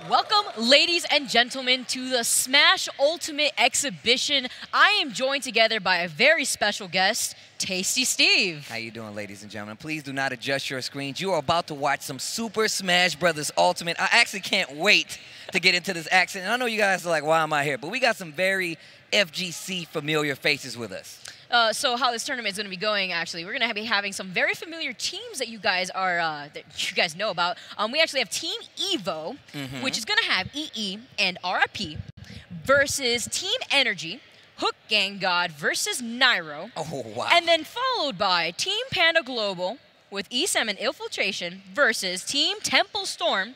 Welcome, ladies and gentlemen, to the Smash Ultimate Exhibition. I am joined together by a very special guest, Tasty Steve. How you doing, ladies and gentlemen? Please do not adjust your screens. You are about to watch some Super Smash Bros. Ultimate. I actually can't wait to get into this action. And I know you guys are like, why am I here? But we got some very FGC familiar faces with us. So how this tournament is going to be going, actually, we're going to be having some very familiar teams that you guys are that you guys know about. We actually have Team EVO, which is going to have EE and RIP, versus Team Energy, HookGangGod versus Nairo. Oh, wow. And then followed by Team Panda Global with Esam and Infiltration versus Team Temple Storm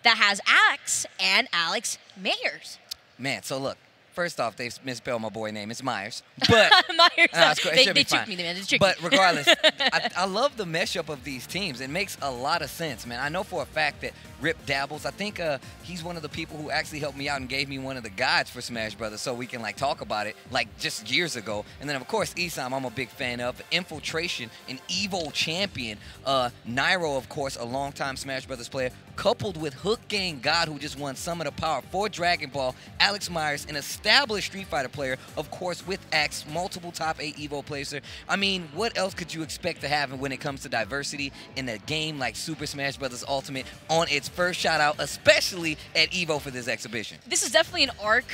that has Axe and Alex Mayers. Man, so look. First off, they misspelled my boy name. It's Myers. But Myers. They tricked me, man. But regardless, I love the mashup of these teams. It makes a lot of sense, man. I know for a fact that Rip dabbles. I think he's one of the people who actually helped me out and gave me one of the guides for Smash Brothers so we can like talk about it like just years ago. And then of course Esam, I'm a big fan of. Infiltration, an EVO champion. Nairo, of course, a longtime Smash Brothers player, coupled with HookGangGod, who just won Summit of Power for Dragon Ball. Alex Myers, an established Street Fighter player, of course, with Axe, multiple top 8 EVO players. I mean, what else could you expect to have when it comes to diversity in a game like Super Smash Bros. Ultimate on its first shout out, especially at EVO for this exhibition? This is definitely an arc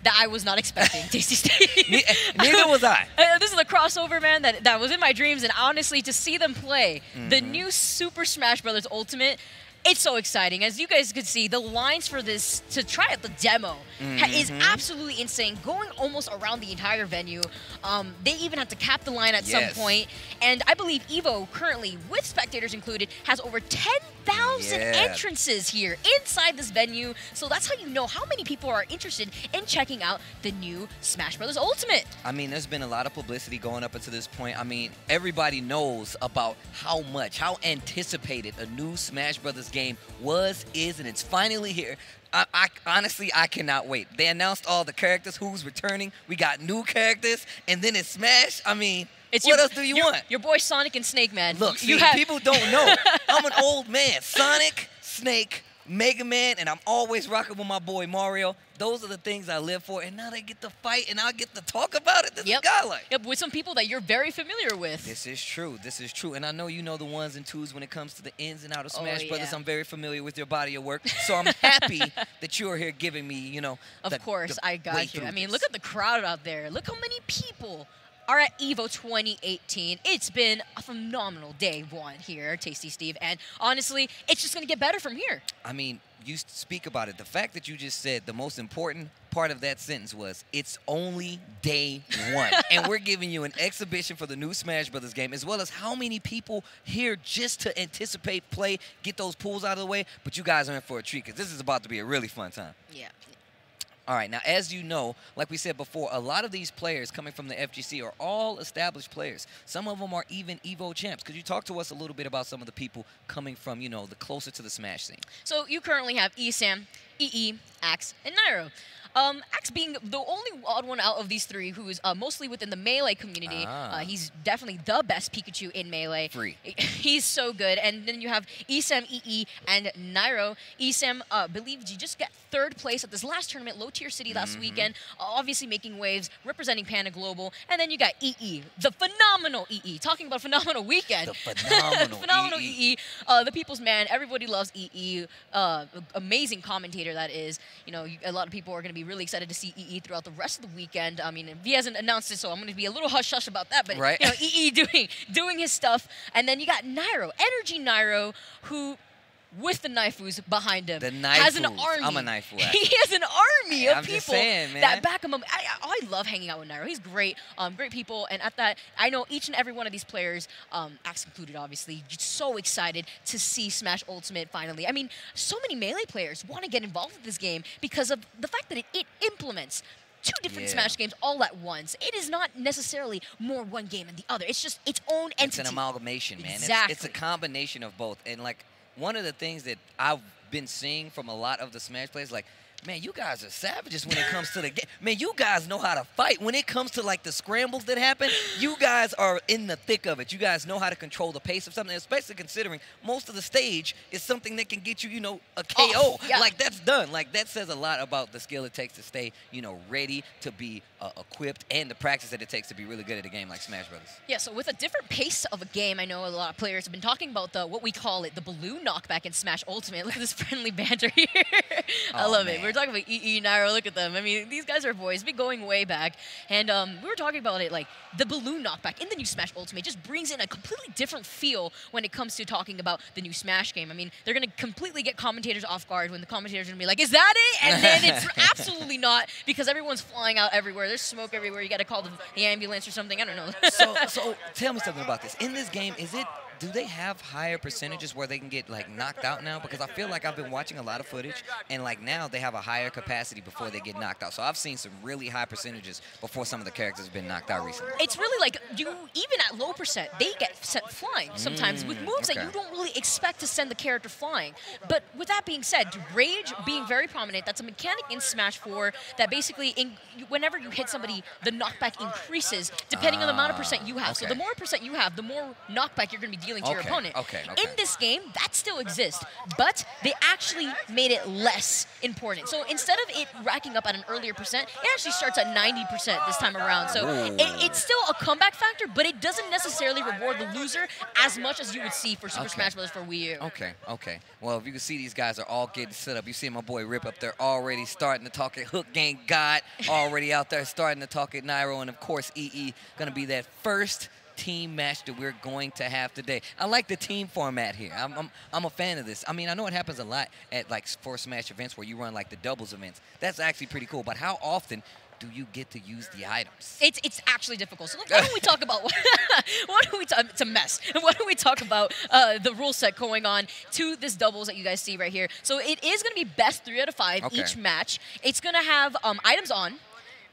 that I was not expecting, Tasty Steve. Neither was I. This is a crossover, man, that was in my dreams, and honestly, to see them play the new Super Smash Bros. Ultimate, it's so exciting. As you guys could see, the lines for this, to try out the demo, is absolutely insane, going almost around the entire venue. They even had to cap the line at some point. And I believe EVO currently, with spectators included, has over 10,000 entrances here inside this venue. So that's how you know how many people are interested in checking out the new Smash Bros. Ultimate. I mean, there's been a lot of publicity going up until this point. I mean, everybody knows about how anticipated a new Smash Bros. Game was, is, and it's finally here. Honestly, I cannot wait. They announced all the characters, who's returning. We got new characters, and then it's Smash. I mean, what else do you want? Your boy Sonic and Snake, man. Look, people don't know. I'm an old man. Sonic, Snake, Mega Man, and I'm always rocking with my boy Mario. Those are the things I live for, and now they get to fight, and I get to talk about it. This is godlike. Yep, with some people that you're very familiar with. This is true. This is true. And I know you know the ones and twos when it comes to the ins and outs of Smash Brothers. I'm very familiar with your body of work, so I'm happy that you are here giving me, you know, Of course, I got you. I mean, look at the crowd out there. Look how many people are at EVO 2018. It's been a phenomenal day one here, Tasty Steve, and honestly, it's just going to get better from here. I mean, you speak about it. The fact that you just said the most important part of that sentence was, it's only day one. And we're giving you an exhibition for the new Smash Brothers game, as well as how many people here just to anticipate, play, get those pools out of the way. But you guys are in for a treat, because this is about to be a really fun time. Yeah. All right, now, as you know, like we said before, a lot of these players coming from the FGC are all established players. Some of them are even EVO champs. Could you talk to us a little bit about some of the people coming from, you know, the closer to the Smash scene? So you currently have Esam, EE, Axe, and Nairo. Axe being the only odd one out of these three who is mostly within the Melee community. He's definitely the best Pikachu in Melee. He's so good. And then you have Esam, EE, and Nairo. Esam, believe he just got 3rd place at this last tournament, Low Tier City last weekend, obviously making waves, representing Panda Global. And then you got EE, the phenomenal EE. Talking about phenomenal weekend. The phenomenal EE. The people's man. Everybody loves EE. Amazing commentator that is. You know, a lot of people are going to be really excited to see EE throughout the rest of the weekend. I mean, he hasn't announced it, so I'm going to be a little hush-hush about that. But, you know, EE doing his stuff. And then you got Nairo, Energy Nairo, who, with the Naifus behind him, has an army. I'm a Naifu. He has an army of people that back him up. I love hanging out with Nairo. He's great, great people. And at that, I know each and every one of these players, Axe included, obviously, just so excited to see Smash Ultimate finally. I mean, so many Melee players want to get involved with this game because of the fact that it implements 2 different Smash games all at once. It is not necessarily more one game than the other. It's just its own entity. It's an amalgamation, man. Exactly. It's a combination of both. And, like, one of the things that I've been seeing from a lot of the Smash players, like, Man, you guys are savages when it comes to the game. Man, you guys know how to fight. When it comes to, like, the scrambles that happen, you guys are in the thick of it. You guys know how to control the pace of something, especially considering most of the stage is something that can get you, you know, a KO. Oh, yeah. Like, that's done. Like, that says a lot about the skill it takes to stay, you know, ready to be equipped and the practice that it takes to be really good at a game like Smash Brothers. Yeah, so with a different pace of a game, I know a lot of players have been talking about what we call it, the balloon knockback in Smash Ultimate. Look at this friendly banter here. I love it. We're talking about EE, Nairo. Look at them. I mean, these guys are boys. Been going way back. And we were talking about it, like, the balloon knockback in the new Smash Ultimate just brings in a completely different feel when it comes to talking about the new Smash game. I mean, they're going to completely get commentators off guard when the commentators are going to be like, is that it? And then it's absolutely not, because everyone's flying out everywhere. There's smoke everywhere. You got to call the ambulance or something. I don't know. So tell me something about this. In this game, do they have higher percentages where they can get, like, knocked out now? Because I feel like I've been watching a lot of footage, and, like, now they have a higher capacity before they get knocked out. So I've seen some really high percentages before some of the characters have been knocked out recently. It's really like, even at low percent, they get sent flying sometimes with moves that you don't really expect to send the character flying. But with that being said, Rage being very prominent, that's a mechanic in Smash 4 that basically, whenever you hit somebody, the knockback increases depending on the amount of percent you have. Okay. So the more percent you have, the more knockback you're going to be dealing to your opponent. In this game, that still exists, but they actually made it less important. So instead of it racking up at an earlier percent, it actually starts at 90% this time around. So it's still a comeback factor, but it doesn't necessarily reward the loser as much as you would see for Super Smash Bros. For Wii U. Okay. Well, if you can see, these guys are all getting set up. You see my boy Rip up there already starting to talk at HookGangGod, already out there starting to talk at Nairo, and of course EE going to be that first team match that we're going to have today. I like the team format here. I'm a fan of this. I mean, I know it happens a lot at, like, for Smash events where you run, like, the doubles events. That's actually pretty cool. But how often do you get to use the items? It's actually difficult. So why don't we talk about it's a mess. Why don't we talk about the rule set going on to this doubles that you guys see right here. So it is going to be best 3 out of 5 each match. It's going to have items on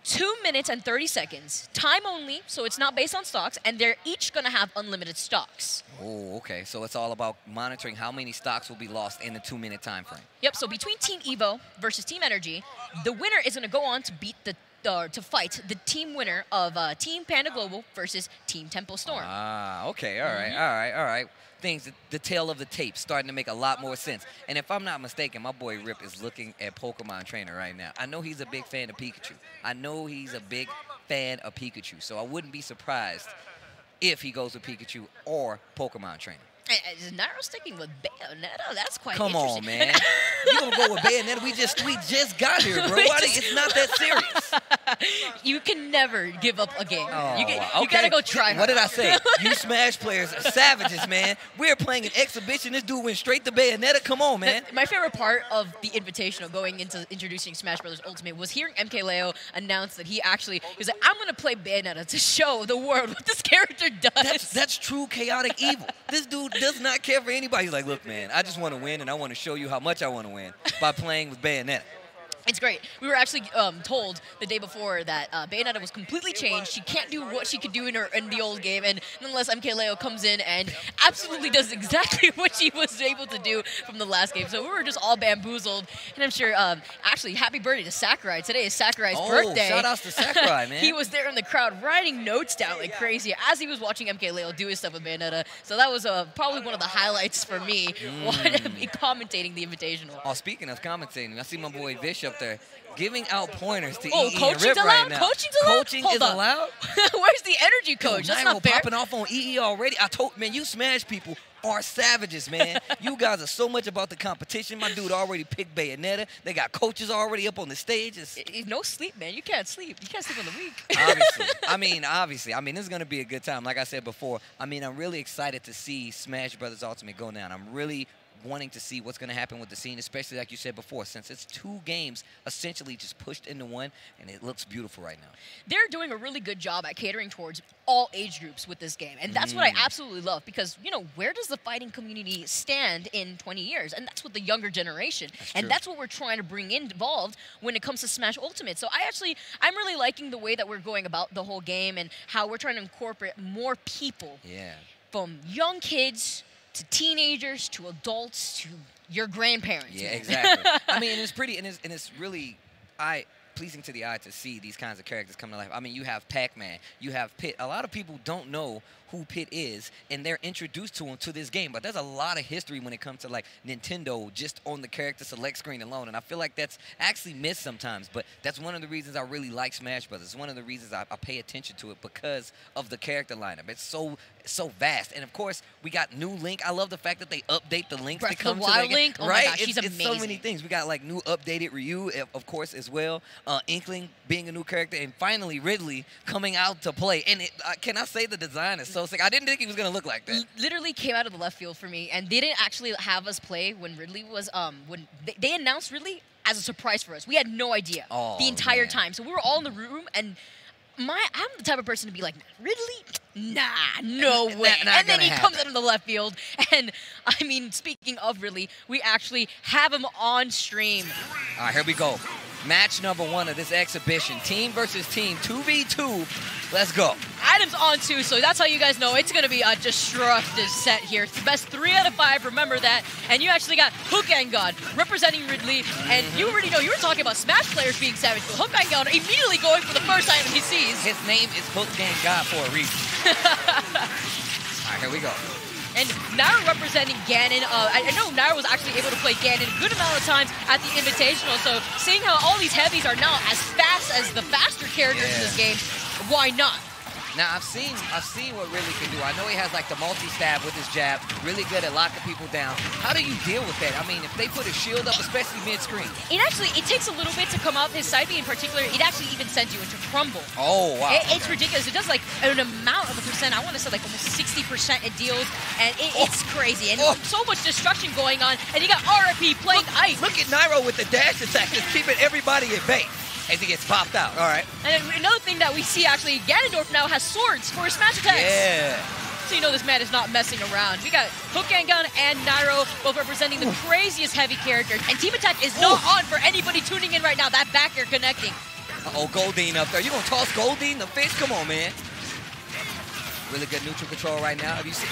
2 minutes and 30 seconds, time only, so it's not based on stocks, and they're each going to have unlimited stocks. Oh, okay. So it's all about monitoring how many stocks will be lost in the 2-minute time frame. Yep. So between Team EVO versus Team Energy, the winner is going to go on to beat to fight the team winner of Team Panda Global versus Team Tempo Storm. Okay. All right. Things, the tail of the tape starting to make a lot more sense. And if I'm not mistaken, my boy Rip is looking at Pokemon Trainer right now. I know he's a big fan of Pikachu. So I wouldn't be surprised if he goes with Pikachu or Pokemon Trainer. Is Nairo sticking with Bayonetta? That's quite Come interesting. on, man. You gonna go with Bayonetta? We just got here, bro. It's not that serious. You can never give up a game. Oh, you gotta go try hard. What did I say? You Smash players are savages, man. We're playing an exhibition. This dude went straight to Bayonetta. Come on, man. My favorite part of the Invitational going into introducing Smash Bros. Ultimate was hearing MKLeo announce that he was like, I'm gonna play Bayonetta to show the world what this character does. That's true chaotic evil. This dude does not care for anybody. He's like, look, man, I just want to win, and I want to show you how much I want to win by playing with Bayonetta. It's great. We were actually told the day before that Bayonetta was completely changed. She can't do what she could do in the old game, and nonetheless, MKLeo comes in and absolutely does exactly what she was able to do from the last game. So we were just all bamboozled, and I'm sure, actually, happy birthday to Sakurai. Today is Sakurai's birthday. Shout outs to Sakurai, man. He was there in the crowd writing notes down like crazy as he was watching MKLeo do his stuff with Bayonetta. So that was probably one of the highlights for me commentating the Invitational. Oh, speaking of commentating, I see my boy Vish up there giving out pointers to EE and Rip right now. Coaching's allowed? Coaching is allowed? Where's the energy coach? That's not fair. Popping off on EE already. Man, you Smash people are savages, man. You guys are so much about the competition. My dude already picked Bayonetta. They got coaches already up on the stage. No sleep, man. You can't sleep. You can't sleep on the week. Obviously. I mean, this is going to be a good time. Like I said before, I mean, I'm really excited to see Smash Brothers Ultimate go down. I'm really wanting to see what's going to happen with the scene, especially like you said before, since it's 2 games essentially just pushed into one, and it looks beautiful right now. They're doing a really good job at catering towards all age groups with this game, and that's what I absolutely love, because, you know, where does the fighting community stand in 20 years? And that's with the younger generation, and that's what we're trying to bring involved when it comes to Smash Ultimate. So I'm really liking the way that we're going about the whole game and how we're trying to incorporate more people, from young kids to teenagers, to adults, to your grandparents. Yeah, man. exactly. I mean, and it's pretty, and it's really pleasing to the eye to see these kinds of characters come to life. I mean, you have Pac-Man, you have Pit. A lot of people don't know who Pit is, and they're introduced to him to this game. But there's a lot of history when it comes to like Nintendo just on the character select screen alone, and I feel like that's actually missed sometimes. But that's one of the reasons I really like Smash Brothers. It's one of the reasons I pay attention to it, because of the character lineup. It's so vast, and of course we got new Link. I love the fact that they update the Links Breath to come of the to the Wild game. Link. Oh right? my gosh, she's it's so amazing. many things. We got like new updated Ryu, of course, as well. Inkling being a new character, and finally Ridley coming out to play. And can I say the design is so sick? I didn't think he was gonna look like that. Literally came out of the left field for me, and they didn't actually have us play when Ridley was when they announced Ridley as a surprise for us. We had no idea the entire time, so we were all in the room, and I'm the type of person to be like, Ridley? Nah, no way. And then he comes out of the left field, and I mean, speaking of Ridley, we actually have him on stream. All right, here we go. Match number 1 of this exhibition. Team versus team, 2v2. Let's go. Adam's on too, so that's how you guys know it's going to be a destructive set here. It's the best 3 out of 5, remember that. And you actually got HookGangGod representing Ridley, and you already know, you were talking about Smash players being savage, but HookGangGod immediately going for the first item he sees. His name is HookGangGod for a reason. All right, here we go. And Nairo representing Ganon. I know Nairo was actually able to play Ganon a good amount of times at the Invitational, so seeing how all these heavies are now as fast as the faster characters in this game, why not? Now, I've seen what Ridley can do. I know he has like the multi-stab with his jab, really good at locking people down. How do you deal with that? I mean, if they put a shield up, especially mid-screen. It takes a little bit to come up. His side B in particular, it actually even sends you into crumble. Oh, wow. It's ridiculous. It does like an amount of a percent. I want to say like almost 60% it deals, and it's crazy. And so much destruction going on, and you got RP playing ice. Look at Nairo with the dash attack, just keeping everybody at bay as he gets popped out. All right. And another thing that we see, actually, Ganondorf now has swords for his smash attacks. Yeah. So you know this man is not messing around. We got HookGangGod and Nairo both representing the craziest heavy characters. And Team Attack is not on for anybody tuning in right now. That back air connecting. Uh-oh, Goldine up there. You gonna toss Goldine the fish? Come on, man. Really good neutral control right now. Have you seen?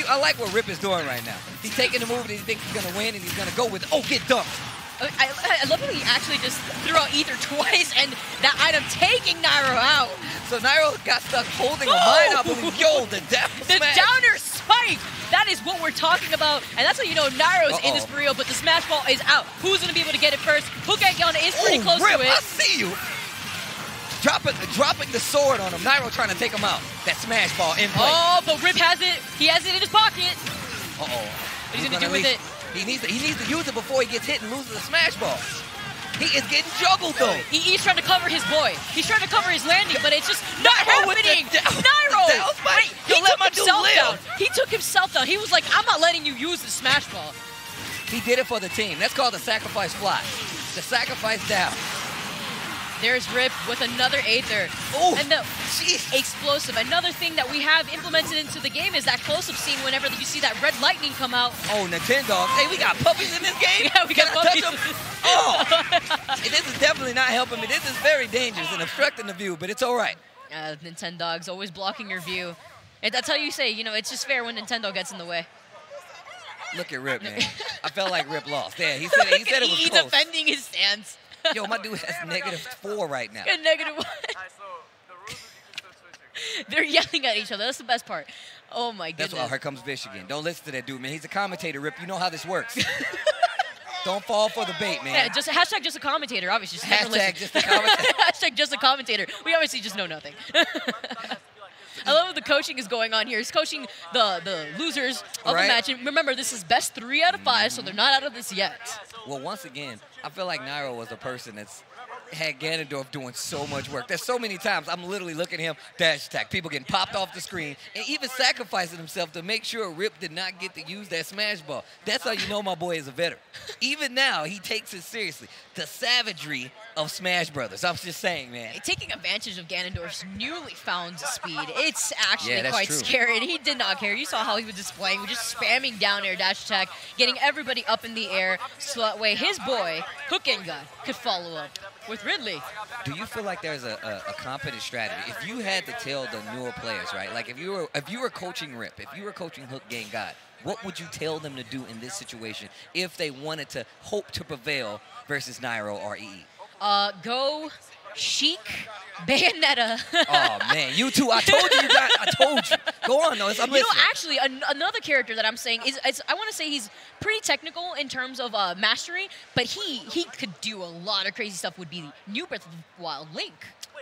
I like what Rip is doing right now. He's taking the move that he thinks he's gonna win, and he's gonna go with it. Oh, get dumped. I love how he actually just threw out Ether twice, and that item taking Nairo out. So Nairo got stuck holding a mine up, and yo, the death smash. Downer spike. That is what we're talking about, and that's how you know Nairo's in this for real, but the smash ball is out. Who's going to be able to get it first? HookGangGod is pretty close Rip, to it. I see you. Dropping the sword on him. Nairo trying to take him out. That smash ball in play. Oh, but Rip has it. He has it in his pocket. Uh-oh. What he's going to do with it? He needs to use it before he gets hit and loses the smash ball. He is getting juggled, though. He's trying to cover his boy. He's trying to cover his landing, but it's just not happening. Nairo! Wait, he took himself down. He took himself down. He was like, I'm not letting you use the smash ball. He did it for the team. That's called the sacrifice fly. The sacrifice down. There's Rip with another Aether. Oh, and the explosive. Another thing that we have implemented into the game is that close-up scene whenever you see that red lightning come out. Oh, Nintendo. Hey, we got puppies in this game? Yeah, we got puppies. Oh! This is definitely not helping me. This is very dangerous and obstructing the view, but it's all right. Nintendo's always blocking your view. And that's how you say, you know, it's just fair when Nintendo gets in the way. Look at Rip, man. I felt like Rip lost. Yeah, he said it was close. He's defending his stance. Yo, my dude has -4 right now. -1. They're yelling at each other. That's the best part. Oh, my goodness. That's why here comes Vish again. Don't listen to that dude, man. He's a commentator, Rip. You know how this works. Don't fall for the bait, man. Yeah, just hashtag just a commentator, obviously. Just hashtag just a commentator. Hashtag just a commentator. We obviously just know nothing. I love what the coaching is going on here. He's coaching the losers of the match. And remember, this is best 3 out of 5, so they're not out of this yet. Well, once again, I feel like Nairo was a person that's had Ganondorf doing so much work. There's so many times I'm literally looking at him, dash attack, people getting popped off the screen, and even sacrificing himself to make sure Rip did not get to use that smash ball. That's how you know my boy is a veteran. Even now, he takes it seriously. The savagery of Smash Brothers. I'm just saying, man. Taking advantage of Ganondorf's newly found speed, it's actually quite true. scary. And he did not care. You saw how he was displaying, just spamming down air dash attack, getting everybody up in the air, so that way his boy, HookGangGod, could follow up with Ridley. Do you feel like there's a competent strategy? If you had to tell the newer players, right? Like if you were coaching Rip, if you were coaching HookGangGod, what would you tell them to do in this situation if they wanted to hope to prevail versus Nairo or EE? Go Sheik, Bayonetta. Oh, man. You two. I told you guys. I told you. Go on, though. I'm listening. You know, actually, another character that I'm saying is, I want to say he's pretty technical in terms of mastery, but he could do a lot of crazy stuff, would be the new Breath of the Wild Link.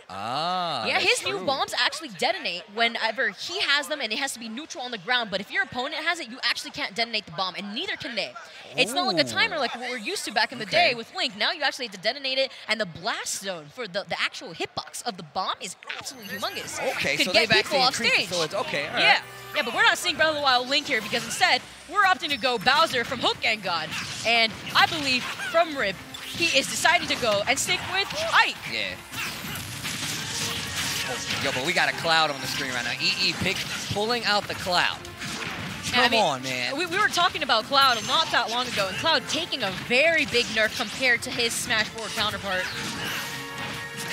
Ah, yeah, his true. new bombs actually detonate whenever he has them, and it has to be neutral on the ground. But if your opponent has it, you actually can't detonate the bomb, and neither can they. It's not like a timer like what we're used to back in the day with Link. Now you actually have to detonate it, and the blast zone for the actual hitbox of the bomb is absolutely humongous. Okay, Could so get they've people actually off increased stage. it, so it's okay. All right. Yeah, but we're not seeing Breath of the Wild Link here because instead we're opting to go Bowser from HookGangGod, and I believe from Rip he is deciding to go and stick with Ike. Yeah. Yo, but we got a cloud on the screen right now. EE pulling out the cloud. Come on, man. We were talking about Cloud not that long ago, and Cloud taking a very big nerf compared to his Smash 4 counterpart.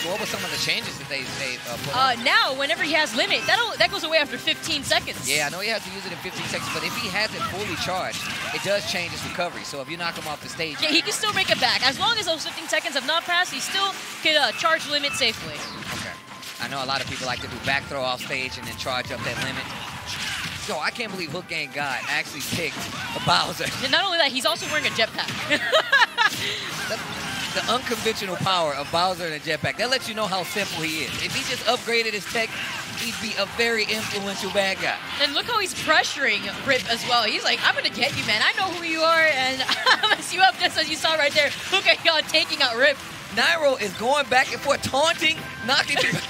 What were some of the changes that they put on? Now, whenever he has limit, that goes away after 15 seconds. Yeah, I know he has to use it in 15 seconds, but if he has it fully charged, it does change his recovery. So if you knock him off the stage... Yeah, he can still make it back. As long as those 15 seconds have not passed, he still can charge limit safely. Okay. I know a lot of people like to do back throw off stage and then charge up that limit. Yo, I can't believe HookGangGod actually picked a Bowser. And not only that, he's also wearing a jetpack. The unconventional power of Bowser and a jetpack. That lets you know how simple he is. If he just upgraded his tech, he'd be a very influential bad guy. And look how he's pressuring Rip as well. He's like, I'm going to get you, man. I know who you are, and I'm going to mess you up just as you saw right there. HookGangGod taking out Rip. Nairo is going back and forth, taunting, knocking people.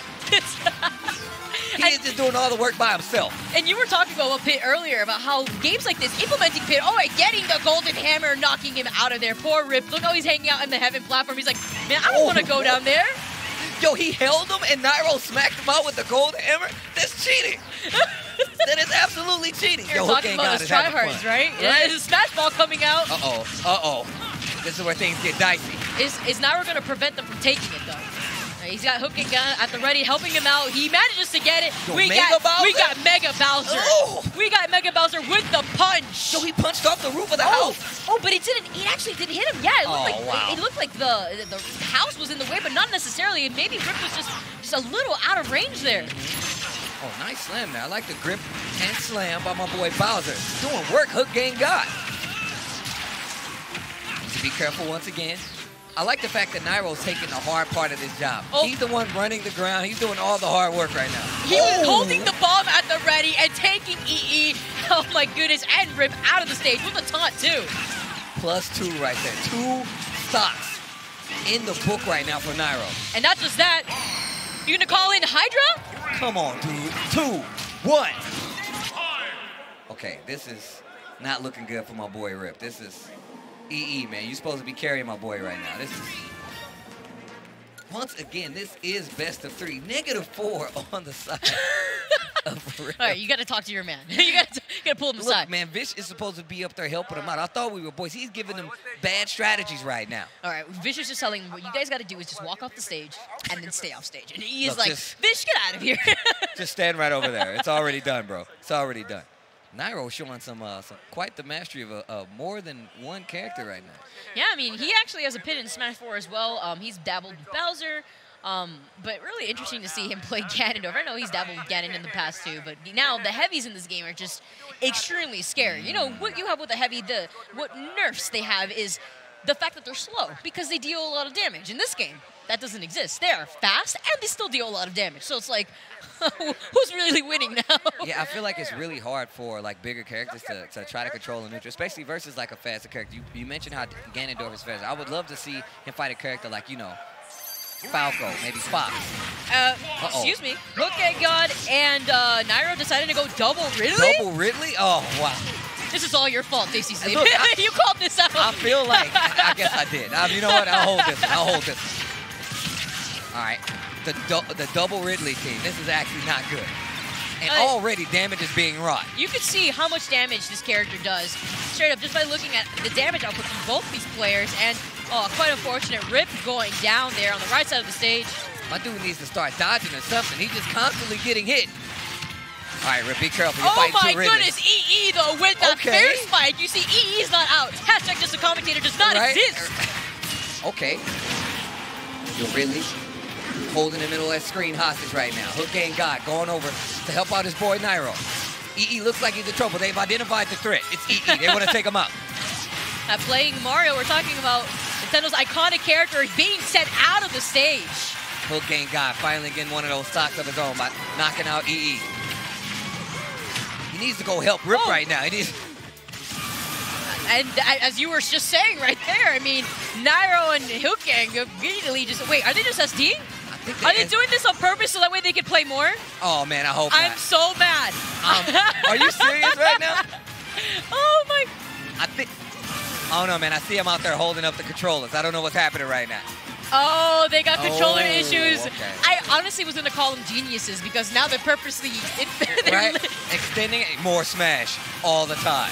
He is just doing all the work by himself. And you were talking about Pit earlier, about how games like this, implementing Pit, getting the golden hammer, knocking him out of there. Poor Rip. Look how he's hanging out in the heaven platform. He's like, man, I don't want to go down there. Yo, he held him and Nairo smacked him out with the golden hammer? That's cheating. That is absolutely cheating. You're talking about those tryhards, right? Yeah, there's a smash ball coming out. Uh-oh. This is where things get dicey. Is Nairo going to prevent them from taking it, though? He's got HookGangGod at the ready, helping him out. He manages to get it. Yo, we got Mega Bowser. Oh. We got Mega Bowser with the punch. Yo, he punched off the roof of the house. Oh, but it actually didn't hit him. Yeah, it looked like the house was in the way, but not necessarily. Maybe Rip was just a little out of range there. Oh, nice slam there. I like the grip and slam by my boy Bowser. Doing work, HookGangGod. Be careful once again. I like the fact that Nairo's taking the hard part of this job. He's the one running the ground. He's doing all the hard work right now. He was holding the bomb at the ready and taking EE, oh my goodness, and Rip out of the stage with a taunt too. +2 right there. 2 stocks in the book right now for Nairo. And not just that, you gonna call in Hydra? Come on, dude. 2, 1. Okay, this is not looking good for my boy Rip. This is... EE, man, you're supposed to be carrying my boy right now. This is... Once again, this is best of 3. -4 on the side of Rip. All right, you got to talk to your man. you got to pull him aside. Look, man, Vish is supposed to be up there helping him out. I thought we were boys. He's giving them bad strategies right now. All right, Vish is just telling him what you guys got to do is just walk off the stage and then stay off stage. And he is like, Vish, get out of here. Just stand right over there. It's already done, bro. It's already done. Nairo showing some quite the mastery of more than one character right now. Yeah, I mean, he actually has a pit in Smash 4 as well. He's dabbled with Bowser, but really interesting to see him play Ganondorf. I know he's dabbled with Ganon in the past too, but now the heavies in this game are just extremely scary. You know, what you have with the heavy, what nerfs they have is the fact that they're slow because they deal a lot of damage. In this game, that doesn't exist. They are fast and they still deal a lot of damage. So it's like, who's really winning now? Yeah, I feel like it's really hard for like bigger characters to try to control a neutral, especially versus like a faster character. You mentioned how Ganondorf is faster. I would love to see him fight a character like, you know, Falco, maybe Fox. Excuse me. HookGangGod and Nairo decided to go double Ridley? Double Ridley? Oh, wow. This is all your fault, DCC. Look, you called this out. I feel like, I guess I did. You know what? I'll hold this. I'll hold this. All right. The double Ridley team. This is actually not good. And already damage is being wrought. You can see how much damage this character does straight up just by looking at the damage output from both these players. And quite unfortunate, Rip going down there on the right side of the stage. My dude needs to start dodging or something. He's just constantly getting hit. All right, Rip, be careful. You're Oh fighting my two rhythms. goodness, EE though with that fair spike. You see, EE is not out. Hashtag just a commentator does not exist. Okay. Yo, Ridley holding the middle of that screen hostage right now. HookGangGod going over to help out his boy Nairo. EE looks like he's in trouble. They've identified the threat. It's EE. They want to take him out. Playing Mario, we're talking about Nintendo's iconic character being sent out of the stage. HookGangGod finally getting one of those stocks of his own by knocking out EE. He needs to go help Rip right now. He needs. And as you were just saying right there, I mean, Nairo and HookGang immediately just, wait, are they just SD? Are they doing this on purpose so that way they can play more? Oh, man, I hope not. I'm so mad. Are you serious right now? Oh, my. I don't know, man. I see him out there holding up the controllers. I don't know what's happening right now. Oh, they got controller issues. Okay. I honestly was going to call them geniuses because now they're purposely extending more Smash all the time.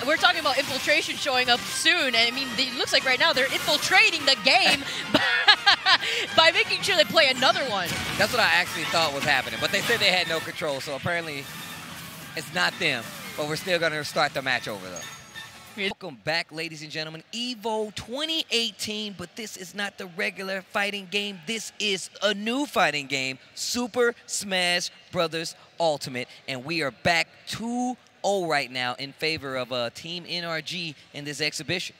We're talking about Infiltration showing up soon, and I mean, it looks like right now they're infiltrating the game by making sure they play another one. That's what I actually thought was happening, but they said they had no control, so apparently it's not them, but we're still going to start the match over, though. Welcome back, ladies and gentlemen. EVO 2018, but this is not the regular fighting game. This is a new fighting game, Super Smash Bros. Ultimate, and we are back 2-0 right now in favor of Team NRG in this exhibition.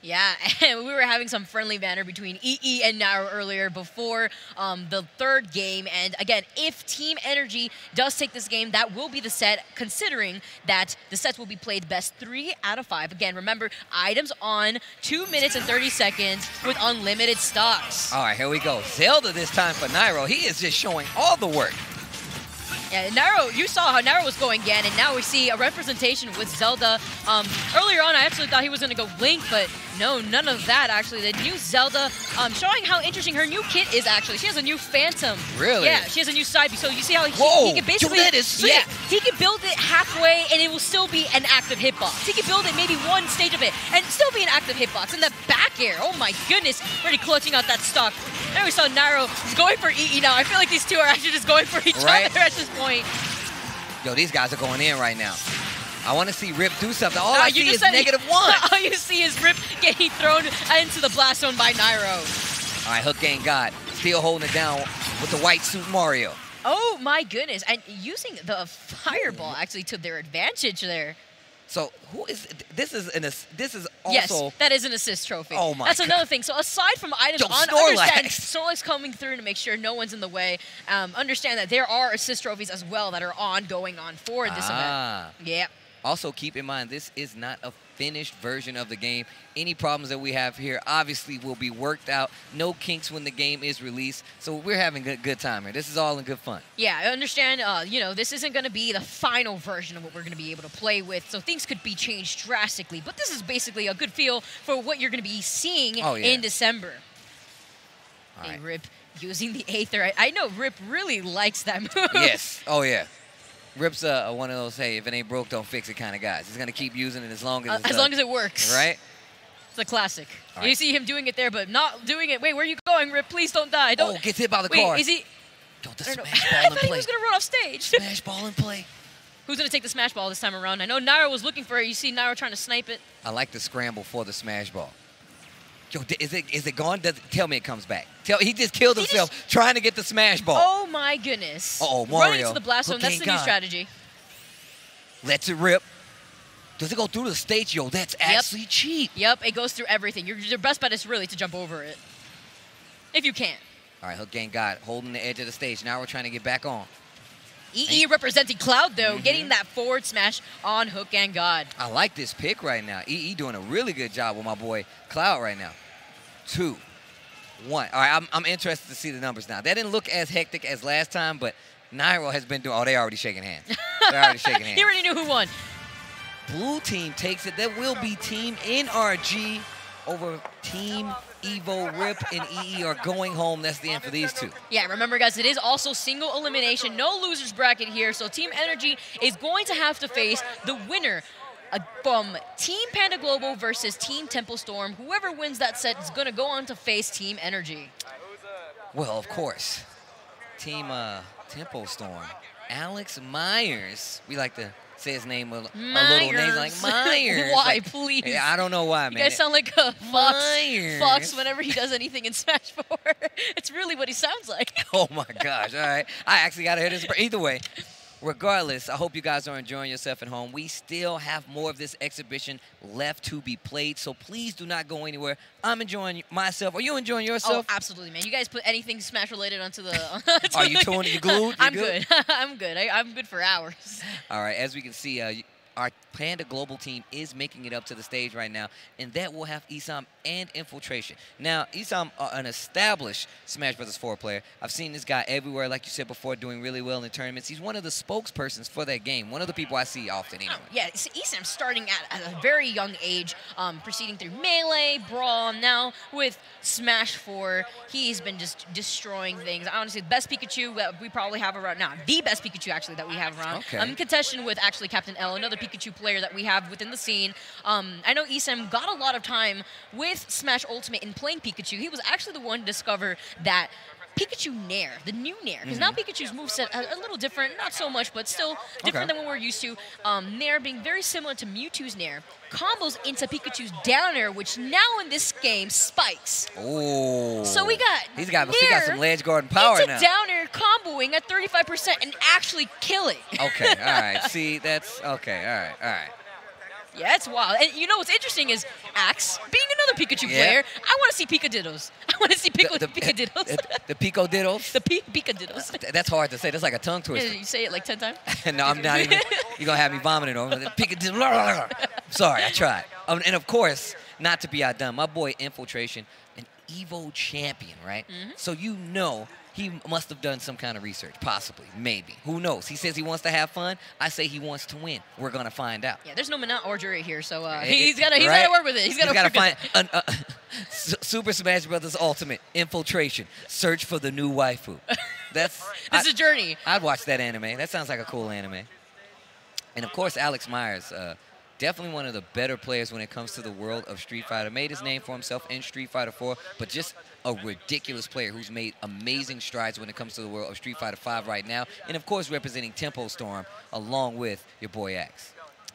Yeah, and we were having some friendly banter between EE and Nairo earlier before the third game. And again, if Team Energy does take this game, that will be the set, considering that the sets will be played best 3 out of 5. Again, remember, items on 2 minutes and 30 seconds with unlimited stocks. All right, here we go. Zelda this time for Nairo. He is just showing all the work. Yeah, Nairo, you saw how Nairo was going again, and now we see a representation with Zelda. Earlier on, I actually thought he was going to go Link, but no, none of that, actually. The new Zelda, showing how interesting her new kit is, actually. She has a new Phantom. Really? Yeah, she has a new side B. So you see how he can basically... Yo, that is sick. Yeah, he can build it halfway, and it will still be an active hitbox. He can build it maybe one stage of it, and still be an active hitbox. And the back air, oh my goodness, really clutching out that stock. There we saw Nairo. He's going for EE now. I feel like these two are actually just going for each other at this point. Yo, these guys are going in right now. I want to see Rip do something. All I see is -1. All you see is Rip getting thrown into the blast zone by Nairo. All right, HookGangGod still holding it down with the white suit Mario. Oh my goodness, and using the fireball actually to their advantage there. So who is this? This is also yes, that is an assist trophy. Oh my! That's God. another thing. So aside from items on, understand Snorlax coming through to make sure no one's in the way. Understand that there are assist trophies as well that are going on for this event. Yeah. Also, keep in mind, this is not a finished version of the game. Any problems that we have here obviously will be worked out. No kinks when the game is released. So we're having a good time here. This is all in good fun. Yeah, I understand, you know, this isn't going to be the final version of what we're going to be able to play with. So things could be changed drastically. But this is basically a good feel for what you're going to be seeing in December. All right. Rip using the Aether. I know Rip really likes that move. Yes. Oh, yeah. Rip's one of those, hey, if it ain't broke, don't fix it kind of guys. He's going to keep using it as long as it works. Right? It's a classic. Right. You see him doing it there, but not doing it. Wait, where are you going, Rip? Please don't die. Don't. Oh, gets hit by the car. Wait, is he? Don't the smash ball in play. I thought he was going to run off stage. Smash ball in play. Who's going to take the smash ball this time around? I know Nairo was looking for it. You see Nairo trying to snipe it. I like the scramble for the smash ball. Yo, is it gone? Tell me it comes back. He just killed himself trying to get the smash ball. Oh, my goodness. Uh-oh, Mario. Running into the blast zone. That's the new strategy. Lets it rip. Does it go through the stage? Yo, that's actually cheap. Yep, it goes through everything. Your best bet is really to jump over it. If you can. All right, HookGangGod holding the edge of the stage. Now we're trying to get back on. EE representing Cloud, though, getting that forward smash on HookGangGod. I like this pick right now. EE doing a really good job with my boy Cloud right now. 2, 1. All right, I'm interested to see the numbers now. That didn't look as hectic as last time, but Nairo has been doing... Oh, they're already shaking hands. They're already shaking hands. He already knew who won. Blue team takes it. That will be Team NRG over Team EVO. Rip and EE are going home. That's the end for these two. Yeah, remember, guys, it is also single elimination. No losers bracket here. So Team Energy is going to have to face the winner from Team Panda Global versus Team Temple Storm. Whoever wins that set is going to go on to face Team Energy. Well, of course. Team Temple Storm Alex Myers. We like to say his name a little Myers. name like Myers. Why, like, please? Yeah, I don't know why, You man. guys sound like a Myers. fox whenever he does anything in Smash 4. It's really what he sounds like. Oh my gosh! All right, I actually gotta hear this. Either way, regardless, I hope you guys are enjoying yourself at home. We still have more of this exhibition left to be played, so please do not go anywhere. I'm enjoying myself. Are you enjoying yourself? Oh, absolutely, man. You guys put anything Smash related onto the. Are you tuned? You glued? I'm good. I'm good. I'm good for hours. All right, as we can see, our Panda Global team is making it up to the stage right now, and that will have Esam and Infiltration. Now, Esam, an established Smash Bros. 4 player. I've seen this guy everywhere, like you said before, doing really well in tournaments. He's one of the spokespersons for that game, one of the people I see often anyway. Yeah, so Esam's starting at a very young age, proceeding through Melee, Brawl, now with Smash 4. He's been just destroying things. Honestly, the best Pikachu that we probably have around now. The best Pikachu, actually, that we have around. Okay. In contention with, actually, Captain L, another Pikachu player that we have within the scene. I know Esam got a lot of time with Smash Ultimate in playing Pikachu. He was actually the one to discover that Pikachu Nair, the new Nair, because now Pikachu's moveset a little different, not so much, but still different than what we're used to. Nair being very similar to Mewtwo's Nair, combos into Pikachu's down air, which now in this game spikes. Oh. So we got he got some ledge guard power into now. down air comboing at 35% and actually killing. Okay, all right. See, that's okay. All right. Yeah, it's wild. And you know what's interesting is Axe, being another Pikachu player, I want to see Pika-Diddles. I want to see Pika-Diddles. The Pico Diddles? The Pika-Diddles. That's hard to say. That's like a tongue twister. Yeah, you say it like 10 times? No, I'm not even. You're going to have me vomiting over it. Pika-Diddle. Sorry, I tried. And of course, not to be outdone, my boy Infiltration, an EVO champion, right? So you know he must have done some kind of research, possibly, maybe. Who knows? He says he wants to have fun. I say he wants to win. We're going to find out. Yeah, there's no Minot or Jury here, so he's got to work with it. He's got to find Super Smash Bros. Ultimate Infiltration. Search for the new waifu. That's it's a journey. I'd watch that anime. That sounds like a cool anime. And of course, Alex Myers, definitely one of the better players when it comes to the world of Street Fighter. Made his name for himself in Street Fighter 4, but just a ridiculous player who's made amazing strides when it comes to the world of Street Fighter 5 right now. And, of course, representing Tempo Storm along with your boy Axe.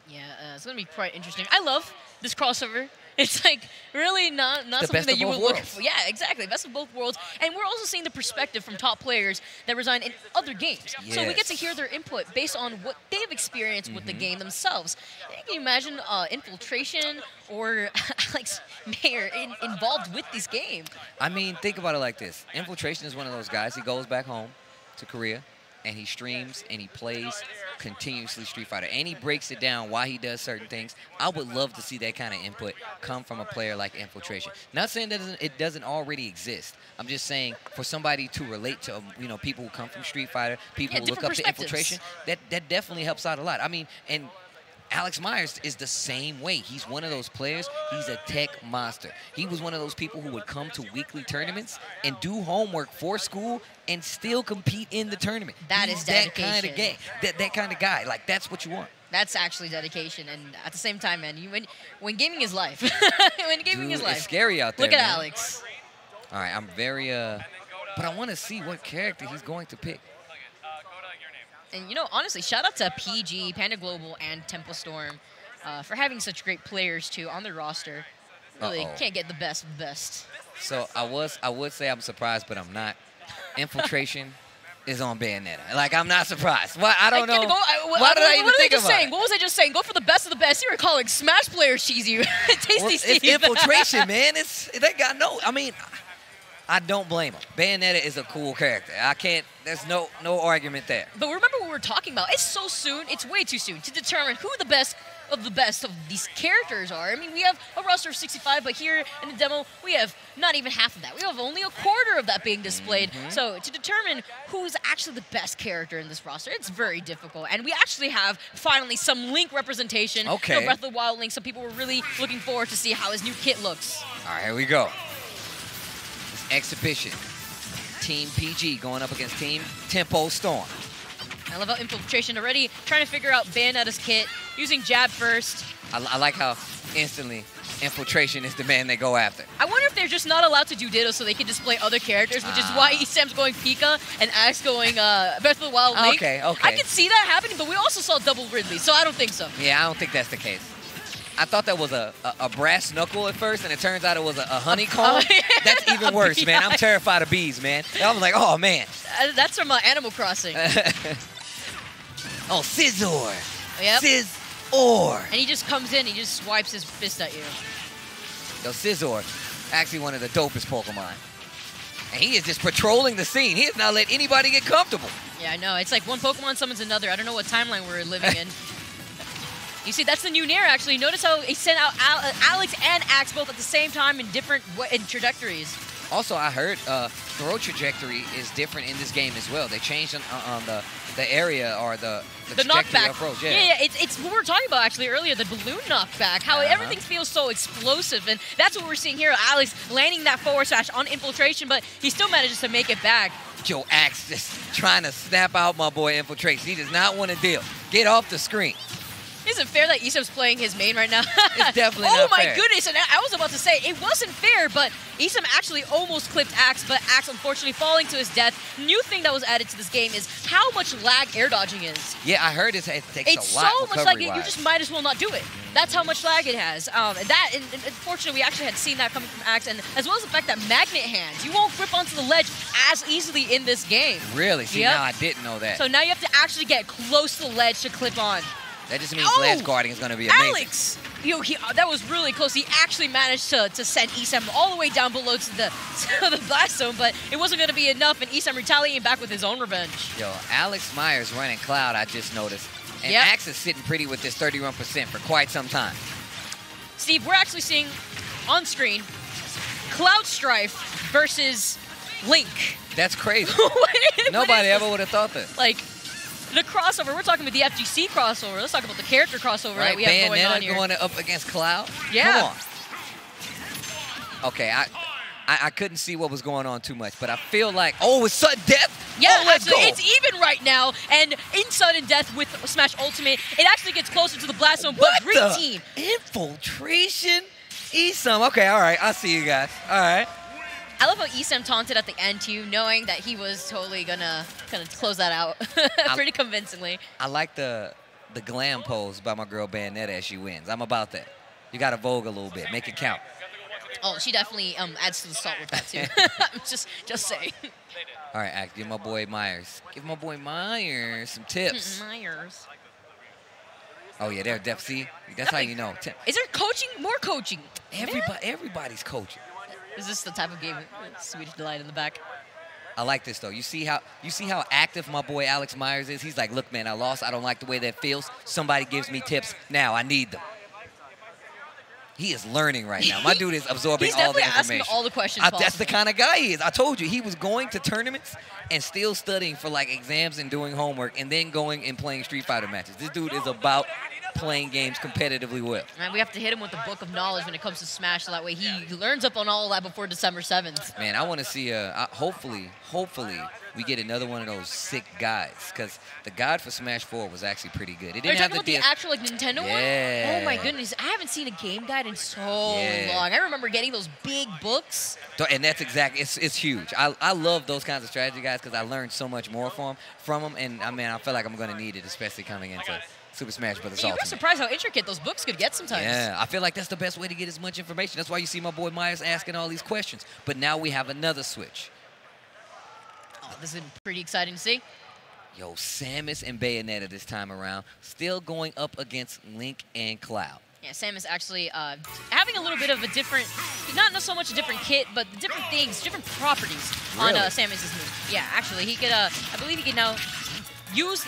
Yeah, it's going to be quite interesting. I love this crossover. It's like really not something that you would look for. Yeah, exactly. Best of both worlds. And we're also seeing the perspective from top players that reside in other games. Yes. So we get to hear their input based on what they've experienced with the game themselves. Can you imagine Infiltration or Alex Mayer involved with this game? I mean, think about it like this. Infiltration is one of those guys. He goes back home to Korea, and he streams and he plays continuously Street Fighter, and he breaks it down why he does certain things. I would love to see that kind of input come from a player like Infiltration. Not saying that it doesn't already exist. I'm just saying for somebody to relate to, people who come from Street Fighter, people who look up to Infiltration, that definitely helps out a lot. I mean, and Alex Myers is the same way. He's one of those players. He's a tech monster. He was one of those people who would come to weekly tournaments and do homework for school and still compete in the tournament. He's dedication. That kind of guy. That kind of guy. Like, that's what you want. That's actually dedication, and at the same time, man, when gaming is life, it's scary out there. Look at man. Alex. All right, I'm very, but I want to see what character he's going to pick. And, honestly, shout out to PG, Panda Global, and Tempo Storm for having such great players, too, on their roster. Really can't get the best of the best. So I would say I'm surprised, but I'm not. Infiltration is on Bayonetta. Like, I'm not surprised. Well, I don't know. Why did I even think about it? What was I just saying? Go for the best of the best. You were calling Smash players cheesy. Tasty Steve. It's Infiltration, man. They got no. I mean, I don't blame him. Bayonetta is a cool character. There's no argument there. But remember what we were talking about. It's so soon. It's way too soon to determine who the best of these characters are. I mean, we have a roster of 65, but here in the demo, we have not even half of that. We have only a quarter of that being displayed. So to determine who's actually the best character in this roster, it's very difficult. And we actually have, finally, some Link representation. Okay. Breath of the Wild Link. Some people were really looking forward to see how his new kit looks. All right, here we go. Exhibition. Team PG going up against Team Tempo Storm. I love how Infiltration already trying to figure out Bayonetta's kit, using jab first. I like how instantly Infiltration is the man they go after. I wonder if they're just not allowed to do Ditto so they can display other characters, which is why Esam's going Pika and Axe going Breath of the Wild Link. Okay. I could see that happening, but we also saw double Ridley, so I don't think so. Yeah, I don't think that's the case. I thought that was a brass knuckle at first, and it turns out it was a honeycomb. That's even worse, man. I'm terrified of bees, man. I was like, oh, man. That's from Animal Crossing. Oh, Scizor. Yep. Scizor. And he just comes in, he just swipes his fist at you. Yo, Scizor, actually one of the dopest Pokemon. And he is just patrolling the scene. He has not let anybody get comfortable. Yeah, I know. It's like one Pokemon summons another. I don't know what timeline we're living in. You see, that's the new Nairo, actually. Notice how he sent out Alex and Axe both at the same time in different trajectories. Also, I heard throw trajectory is different in this game as well. They changed on the area or the knockback. Approach. Yeah, it's what we were talking about actually earlier, the balloon knockback, how everything feels so explosive, and that's what we're seeing here. Alex landing that forward smash on Infiltration, but he still manages to make it back. Yo, Axe just trying to snap out my boy Infiltration. He does not want to deal. Get off the screen. Isn't it fair that Esam's playing his main right now? It's definitely not fair. Oh my goodness, and I was about to say, it wasn't fair, but Esam actually almost clipped Axe, but Axe unfortunately falling to his death. New thing that was added to this game is how much lag air dodging is. Yeah, I heard it takes it's a lot so much lag, you just might as well not do it. That's how much lag it has. And unfortunately, we actually had seen that coming from Axe, and as well as the fact that magnet hands, you won't grip onto the ledge as easily in this game. Really? See, now I didn't know that. So now you have to actually get close to the ledge to clip on. That just means ledge guarding is going to be amazing. Alex! That was really close. He actually managed to send Esam all the way down below to the blast zone, but it wasn't going to be enough, and Esam retaliating back with his own revenge. Yo, Alex Myers running Cloud, I just noticed. And Axe is sitting pretty with this 31% for quite some time. Steve, we're actually seeing on screen Cloud Strife versus Link. That's crazy. Nobody ever would have thought that. Like, the crossover, we're talking about the FGC crossover. Let's talk about the character crossover that we have going on here. Going up against Cloud? Yeah. Come on. Okay, I couldn't see what was going on too much, but I feel like, it's sudden death? Yeah, actually, it's even right now. And in sudden death with Smash Ultimate, it actually gets closer to the blast zone, but green team. Infiltration? Esam. Okay, all right. I see you guys. All right. I love how Esam taunted at the end too, knowing that he was totally gonna close that out pretty convincingly. I like the glam pose by my girl Bayonetta as she wins. I'm about that. You gotta vogue a little bit, make it count. Oh, she definitely adds to the salt with that too. just saying. All right, Act. Give my boy Myers. Give my boy Myers some tips. Myers. Oh yeah, they're definitely. That's how you know. Is there coaching? More coaching. Everybody's coaching. Is this the type of game? Swedish Delight in the back. I like this though. You see how active my boy Alex Myers is. He's like, look, man, I lost. I don't like the way that feels. Somebody gives me tips. Now I need them. He is learning right now. My dude is absorbing all the information. He's definitely asking all the questions possible. That's the kind of guy he is. I told you, he was going to tournaments and still studying for like exams and doing homework and then going and playing Street Fighter matches. This dude is about playing games competitively well. And we have to hit him with the book of knowledge when it comes to Smash, so that way he learns up on all of that before December 7th. Man, I want to see, hopefully, we get another one of those sick guys, because the guide for Smash 4 was actually pretty good. It didn't have the actual like Nintendo one? Oh my goodness, I haven't seen a game guide in so long. I remember getting those big books. And that's exactly, it's huge. I love those kinds of strategy guys because I learned so much more from them, and I feel like I'm going to need it, especially coming into Super Smash Bros. Ultimate. You'd be surprised how intricate those books could get sometimes. Yeah, I feel like that's the best way to get as much information. That's why you see my boy Myers asking all these questions. But now we have another switch. Oh, this is pretty exciting to see. Yo, Samus and Bayonetta this time around, still going up against Link and Cloud. Yeah, Samus actually having a little bit of a different, not so much a different kit, but different things, different properties on Samus's move. Yeah, actually, he could, I believe he can now use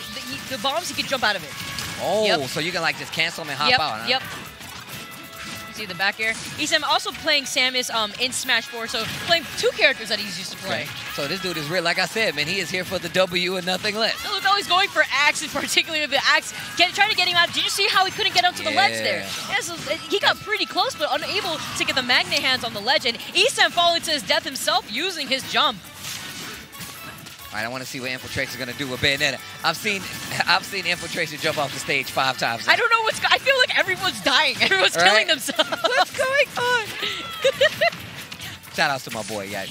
the bombs, he can jump out of it. Oh, so you can like just cancel them and hop out, huh? Yep. You see the back air? Esam also playing Samus in Smash 4, so playing two characters that he's used to play. Okay. So this dude is real. Like I said, man, he is here for the W and nothing less. Look how he's going for Axe, in particular the Axe, trying to get him out. Did you see how he couldn't get onto the ledge there? Yeah, so he got pretty close, but unable to get the magnet hands on the ledge, and Esam falling to his death himself using his jump. All right, I want to see what Infiltration is going to do with Bayonetta. I've seen Infiltration jump off the stage 5 times now. I don't know I feel like everyone's dying. Everyone's killing themselves. What's going on? Shout outs to my boy, guys.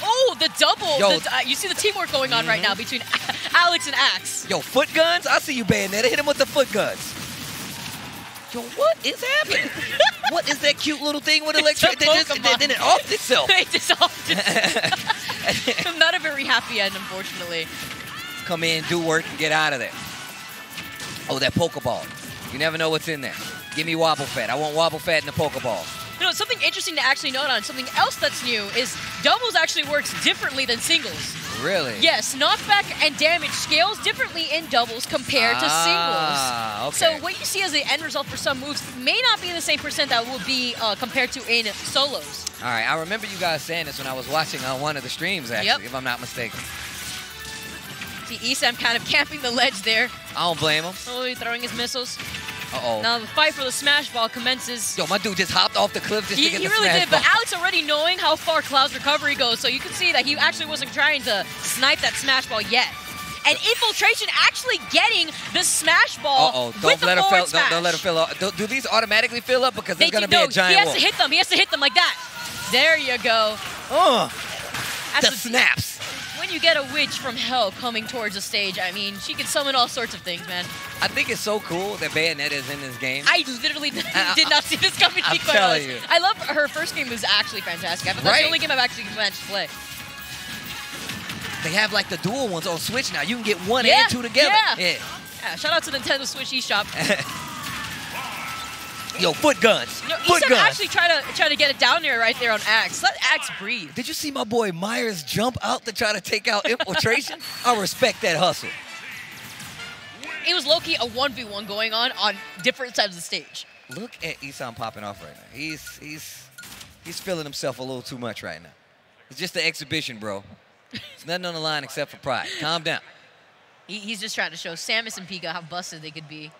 Oh, the double. Yo. You see the teamwork going on right now between Alex and Axe. Yo, foot guns? I see you, Bayonetta. Hit him with the foot guns. Yo, what is happening? What is that cute little thing with electric? Then it offed itself. It dissolved itself. Not a very happy end, unfortunately. Come in, do work, and get out of there. Oh, that Pokeball. You never know what's in there. Give me Wobble Fat. I want Wobble Fat in the Pokeball. You know, something interesting to actually note on, something else that's new, is doubles actually works differently than singles. Really? Yes, knockback and damage scales differently in doubles compared to singles. Okay. So what you see as the end result for some moves may not be the same percent that will be compared to in solos. All right, I remember you guys saying this when I was watching on one of the streams, actually, if I'm not mistaken. See Esam kind of camping the ledge there. I don't blame him. Slowly throwing his missiles. Uh-oh. Now the fight for the smash ball commences. Yo, my dude just hopped off the cliff just to get the really smash did, ball. but Alex already knowing how far Cloud's recovery goes, so you can see that he actually wasn't trying to snipe that smash ball yet. And Infiltration actually getting the smash ball with the forward smash. Don't let him fill up. Do these automatically fill up? Because there's going to be a giant He has wall. to hit them. He has to hit them like that. There you go. The snaps. When you get a witch from hell coming towards the stage, I mean, she can summon all sorts of things, man. I think it's so cool that Bayonetta is in this game. I literally did not see this coming, to be quite honest. I love her first game was actually fantastic. That's the only game I've actually managed to play. They have like the dual ones on Switch now. You can get one and two together. Yeah, shout out to Nintendo Switch eShop. Yo, foot guns. Foot guns. Actually try to get it down there right there on Axe. Let Axe breathe. Did you see my boy Myers jump out to try to take out Infiltration? I respect that hustle. It was low-key a 1v1 going on different sides of the stage. Look at Esam popping off right now. He's feeling himself a little too much right now. It's just an exhibition, bro. There's nothing on the line except for pride. Calm down. He's just trying to show Samus and Pika how busted they could be.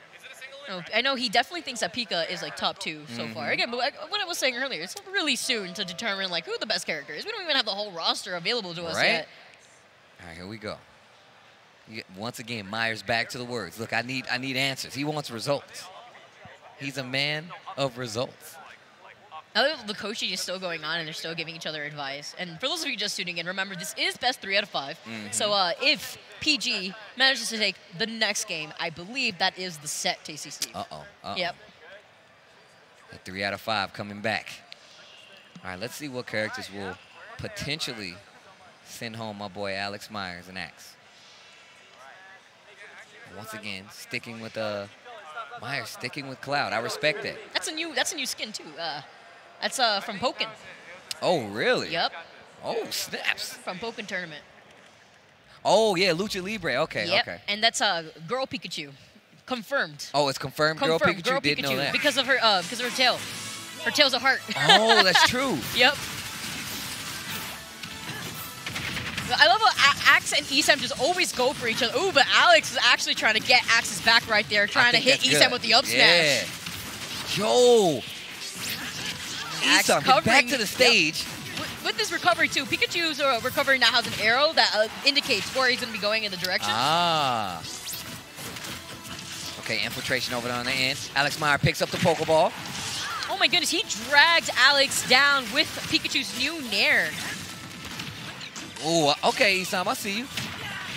I know he definitely thinks that Pika is like top 2 so far. Again, but what I was saying earlier, it's really soon to determine like who the best character is. We don't even have the whole roster available to us yet. All right, here we go. Once again, Myers back to the words. Look, I need answers. He wants results. He's a man of results. Now the coaching is still going on, and they're still giving each other advice. And for those of you just tuning in, remember, this is best 3 out of 5. So if PG manages to take the next game, I believe that is the set, Tasty Steve. Yep. That 3 out of 5 coming back. All right, let's see what characters will potentially send home my boy Alex Myers and Axe. Once again, sticking with Myers, sticking with Cloud. I respect that. That's a new skin too. That's from Pokken. Oh, really? Yep. Oh, snaps. From Pokken tournament. Oh, yeah, Lucha Libre. Okay, yep. okay. And that's Girl Pikachu. Confirmed. Oh, it's confirmed. Girl Pikachu? Didn't know that. Because of her tail. Her tail's a heart. Oh, that's true. Yep. I love how Axe and Esam just always go for each other. Ooh, but Alex is actually trying to get Axe's back right there, trying to hit Esam with the up smash. Yeah. Yo. Esam, get back to the stage. Yep. With this recovery, too, Pikachu's recovery now has an arrow that indicates where he's going to be going in the direction. Ah. Okay, Infiltration over on the end. Alex Meyer picks up the Pokeball. Oh, my goodness. He dragged Alex down with Pikachu's new Nair. Ooh, okay, Esam, I see you.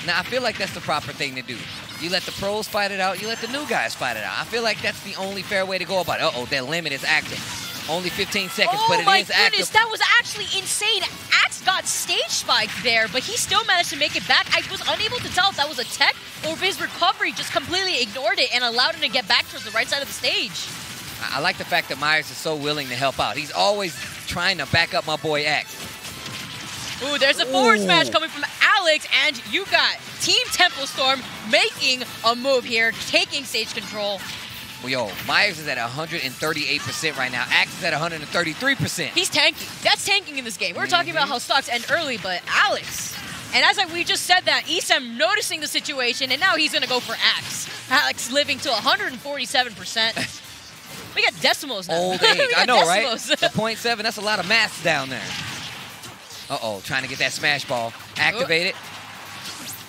Now, I feel like that's the proper thing to do. You let the pros fight it out. You let the new guys fight it out. I feel like that's the only fair way to go about it. Uh-oh, that limit is active. Only 15 seconds, but it is active. Oh, my goodness, that was actually insane. Axe got stage spiked there, but he still managed to make it back. I was unable to tell if that was a tech or if his recovery just completely ignored it and allowed him to get back towards the right side of the stage. I like the fact that Myers is so willing to help out. He's always trying to back up my boy Axe. Ooh, there's a forward smash coming from Alex, and you got Team Temple Storm making a move here, taking stage control. Well, yo, Myers is at 138% right now. Axe is at 133%. He's tanking. That's tanking in this game. We're talking about how stocks end early, but Alex. And as we just said that, Esam noticing the situation, and now he's going to go for Axe. Alex living to 147%. We got decimals now. Old age. I know, decimals. Right? The 0.7, that's a lot of maths down there. Uh-oh, trying to get that smash ball activated.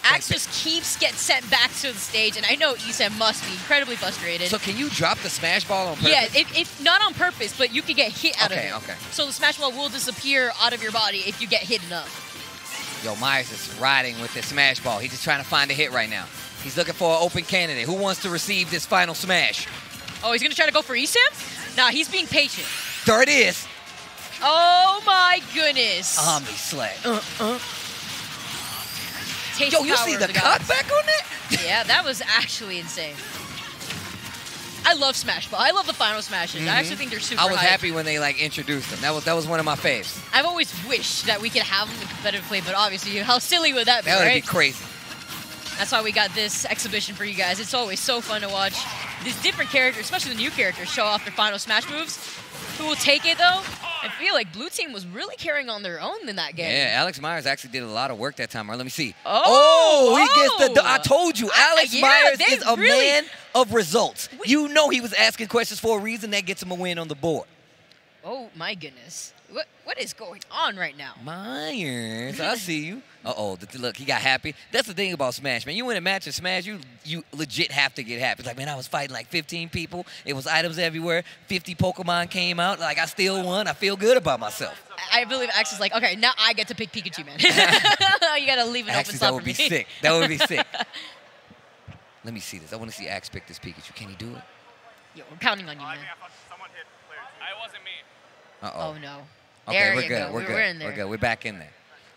Axe just keeps getting sent back to the stage, and I know Esam must be incredibly frustrated. So can you drop the smash ball on purpose? Yeah, if not on purpose, but you can get hit out of it. Okay. So the smash ball will disappear out of your body if you get hit enough. Yo, Myers is riding with the smash ball. He's just trying to find a hit right now. He's looking for an open candidate. Who wants to receive this final smash? Oh, he's going to try to go for Esam? Nah, he's being patient. There it is. Oh, my goodness. Omni Sled. Taste Yo, you power see of the gods. cutback on that? Yeah, that was actually insane. I love Smash Ball. I love the final smashes. I actually think they're super I was hype. happy when they introduced them. That was one of my faves. I've always wished that we could have them in competitive play, but obviously, how silly would that be, That would right? be crazy. That's why we got this exhibition for you guys. It's always so fun to watch these different characters, especially the new characters, show off their final smash moves. Who will take it, though? I feel like Blue Team was really carrying on their own in that game. Yeah, Alex Myers actually did a lot of work that time. Let me see. He Oh! gets the... I told you, Alex Myers they is a really- man of results. You know he was asking questions for a reason. That gets him a win on the board. Oh, my goodness. What is going on right now? Myers, I see you. Look, he got happy. That's the thing about Smash, man. You win a match of Smash, you legit have to get happy. It's like, man, I was fighting like 15 people. It was items everywhere. 50 Pokemon came out. Like, I still won. I feel good about myself. I believe Axe is like, okay, now I get to pick Pikachu, man. You got to leave an open Actually, slot that would for be me. sick. That would be sick. Let me see this. I want to see Axe pick this Pikachu. Can he do it? Yo, we're counting on you, man. Someone hit player 2. It wasn't me. Oh, no. Okay, There we're you good. go. We're We're good. in there. We're good. We're back in there.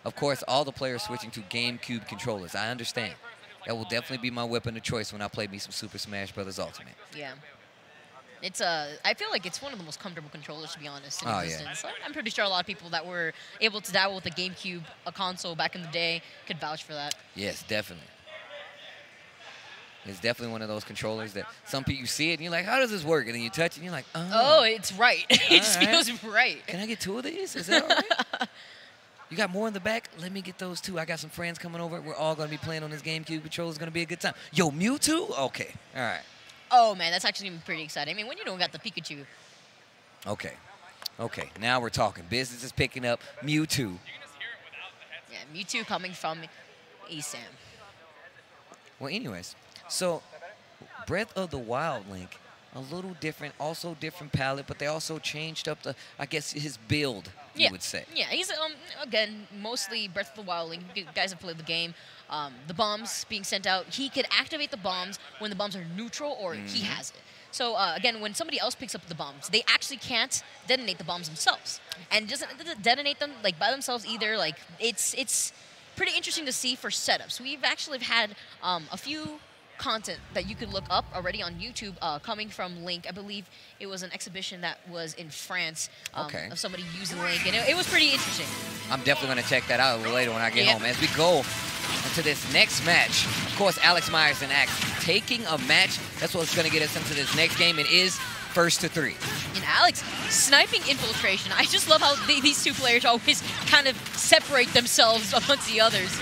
Of course, all the players switching to GameCube controllers. I understand. That will definitely be my weapon of choice when I play me some Super Smash Bros. Ultimate. Yeah. It's I feel like it's one of the most comfortable controllers, to be honest, in existence. Yeah. I'm pretty sure a lot of people that were able to dabble with a GameCube, a console back in the day, could vouch for that. Yes, definitely. It's definitely one of those controllers that some people, you see it and you're like, how does this work? And then you touch it and you're like, Oh, it's right. It just All right. feels right. Can I get 2 of these? Is that all right? You got more in the back? Let me get those 2. I got some friends coming over. We're all going to be playing on this GameCube controller. It's going to be a good time. Yo, Mewtwo? Okay. All right. Oh, man, that's actually pretty exciting. I mean, when you don't got the Pikachu. Okay. Okay. Now we're talking. Business is picking up. Mewtwo. Yeah, Mewtwo coming from Esam. Well, anyways, so Breath of the Wild, Link, a little different, also different palette, but they also changed up the, I guess, his build, you would say. Yeah, he's, again, mostly Breath of the Wild. Link. You guys have played the game. The bombs being sent out, he could activate the bombs when the bombs are neutral or he has it. So, again, when somebody else picks up the bombs, they actually can't detonate the bombs themselves. And doesn't detonate them, like, by themselves either. Like, it's pretty interesting to see for setups. We've actually had a few content that you could look up already on YouTube coming from Link. I believe it was an exhibition that was in France of somebody using Link, and it was pretty interesting. I'm definitely going to check that out a little later when I get home. As we go into this next match, of course, Alex Myers and Axe taking a match. That's what's going to get us into this next game. It is first to 3. And Alex sniping Infiltration. I just love how these two players always kind of separate themselves amongst the others.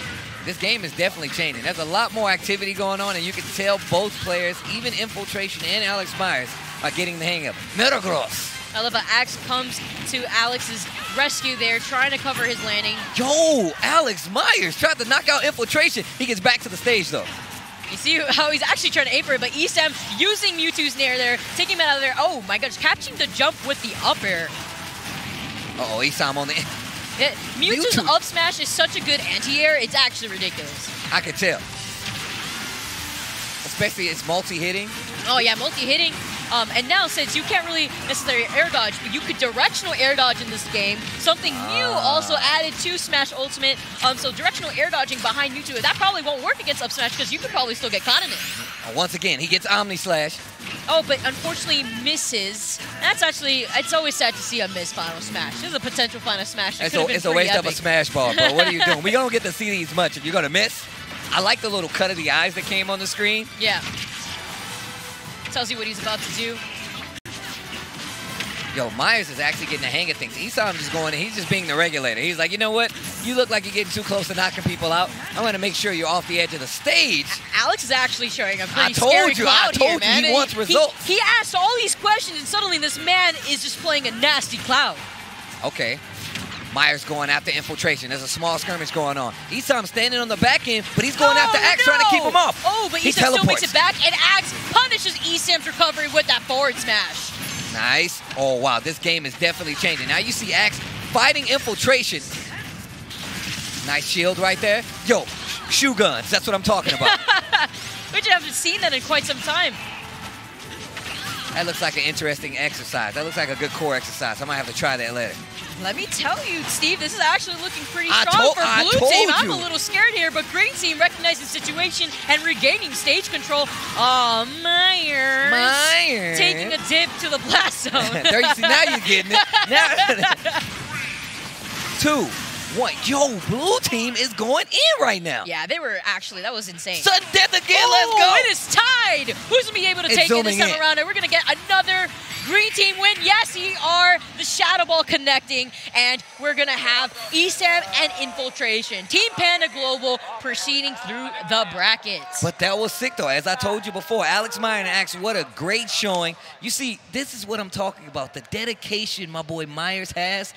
This game is definitely changing. There's a lot more activity going on, and you can tell both players, even Infiltration and Alex Myers, are getting the hang of it. Metagross. I love how Axe comes to Alex's rescue there, trying to cover his landing. Yo, Alex Myers tried to knock out Infiltration. He gets back to the stage, though. You see how he's actually trying to aim for it, but Esam using Mewtwo's Nair there, taking him out of there. Oh my gosh, catching the jump with the up air. Uh-oh, Esam on the... Mewtwo's up smash is such a good anti-air, it's actually ridiculous. I can tell. Especially it's multi-hitting. Oh yeah, multi-hitting. And now since you can't really necessarily air dodge, but you could directional air dodge in this game. Something new also added to Smash Ultimate. So directional air dodging behind Mewtwo, that probably won't work against up smash because you could probably still get caught in it. Once again, he gets Omni Slash. Oh, but unfortunately misses. That's actually, it's always sad to see a miss final smash. This is a potential final smash. It's a waste of a smash ball, bro. What are you doing? We don't get to see these much. If you're going to miss, I like the little cut of the eyes that came on the screen. Yeah. Tells you what he's about to do. Yo, Myers is actually getting the hang of things. Esam just going in. He's just being the regulator. He's like, you know what? You look like you're getting too close to knocking people out. I'm going to make sure you're off the edge of the stage. Alex is actually showing a pretty scary cloud here, man. He wants results. He asked all these questions, and suddenly this man is just playing a nasty cloud. Okay. Myers going after Infiltration. There's a small skirmish going on. Esam standing on the back end, but he's going after Axe, trying to keep him off. Oh, but Esam still makes it back, and Axe punishes Esam's recovery with that forward smash. Nice. Oh, wow. This game is definitely changing. Now you see Axe fighting Infiltration. Nice shield right there. Yo, shoe guns. That's what I'm talking about. Which I haven't seen that in quite some time. That looks like an interesting exercise. That looks like a good core exercise. I might have to try that later. Let me tell you, Steve, this is actually looking pretty strong for blue team. I'm a little scared here, but green team recognizing the situation and regaining stage control. Oh, Myers. Taking a dip to the blast zone. There you see, now you're getting it. Now, 2, 1. Yo, blue team is going in right now. Yeah, they were actually, that was insane. Sudden death again, let's go. It is tied. Who's going to be able to take it this time around? And we're going to get another green team win. Yes, ER, the Shadow Ball connecting. And we're going to have Esam and Infiltration. Team Panda Global proceeding through the brackets. But that was sick, though. As I told you before, Alex Meyer and Axe, what a great showing. You see, this is what I'm talking about. The dedication my boy Myers has.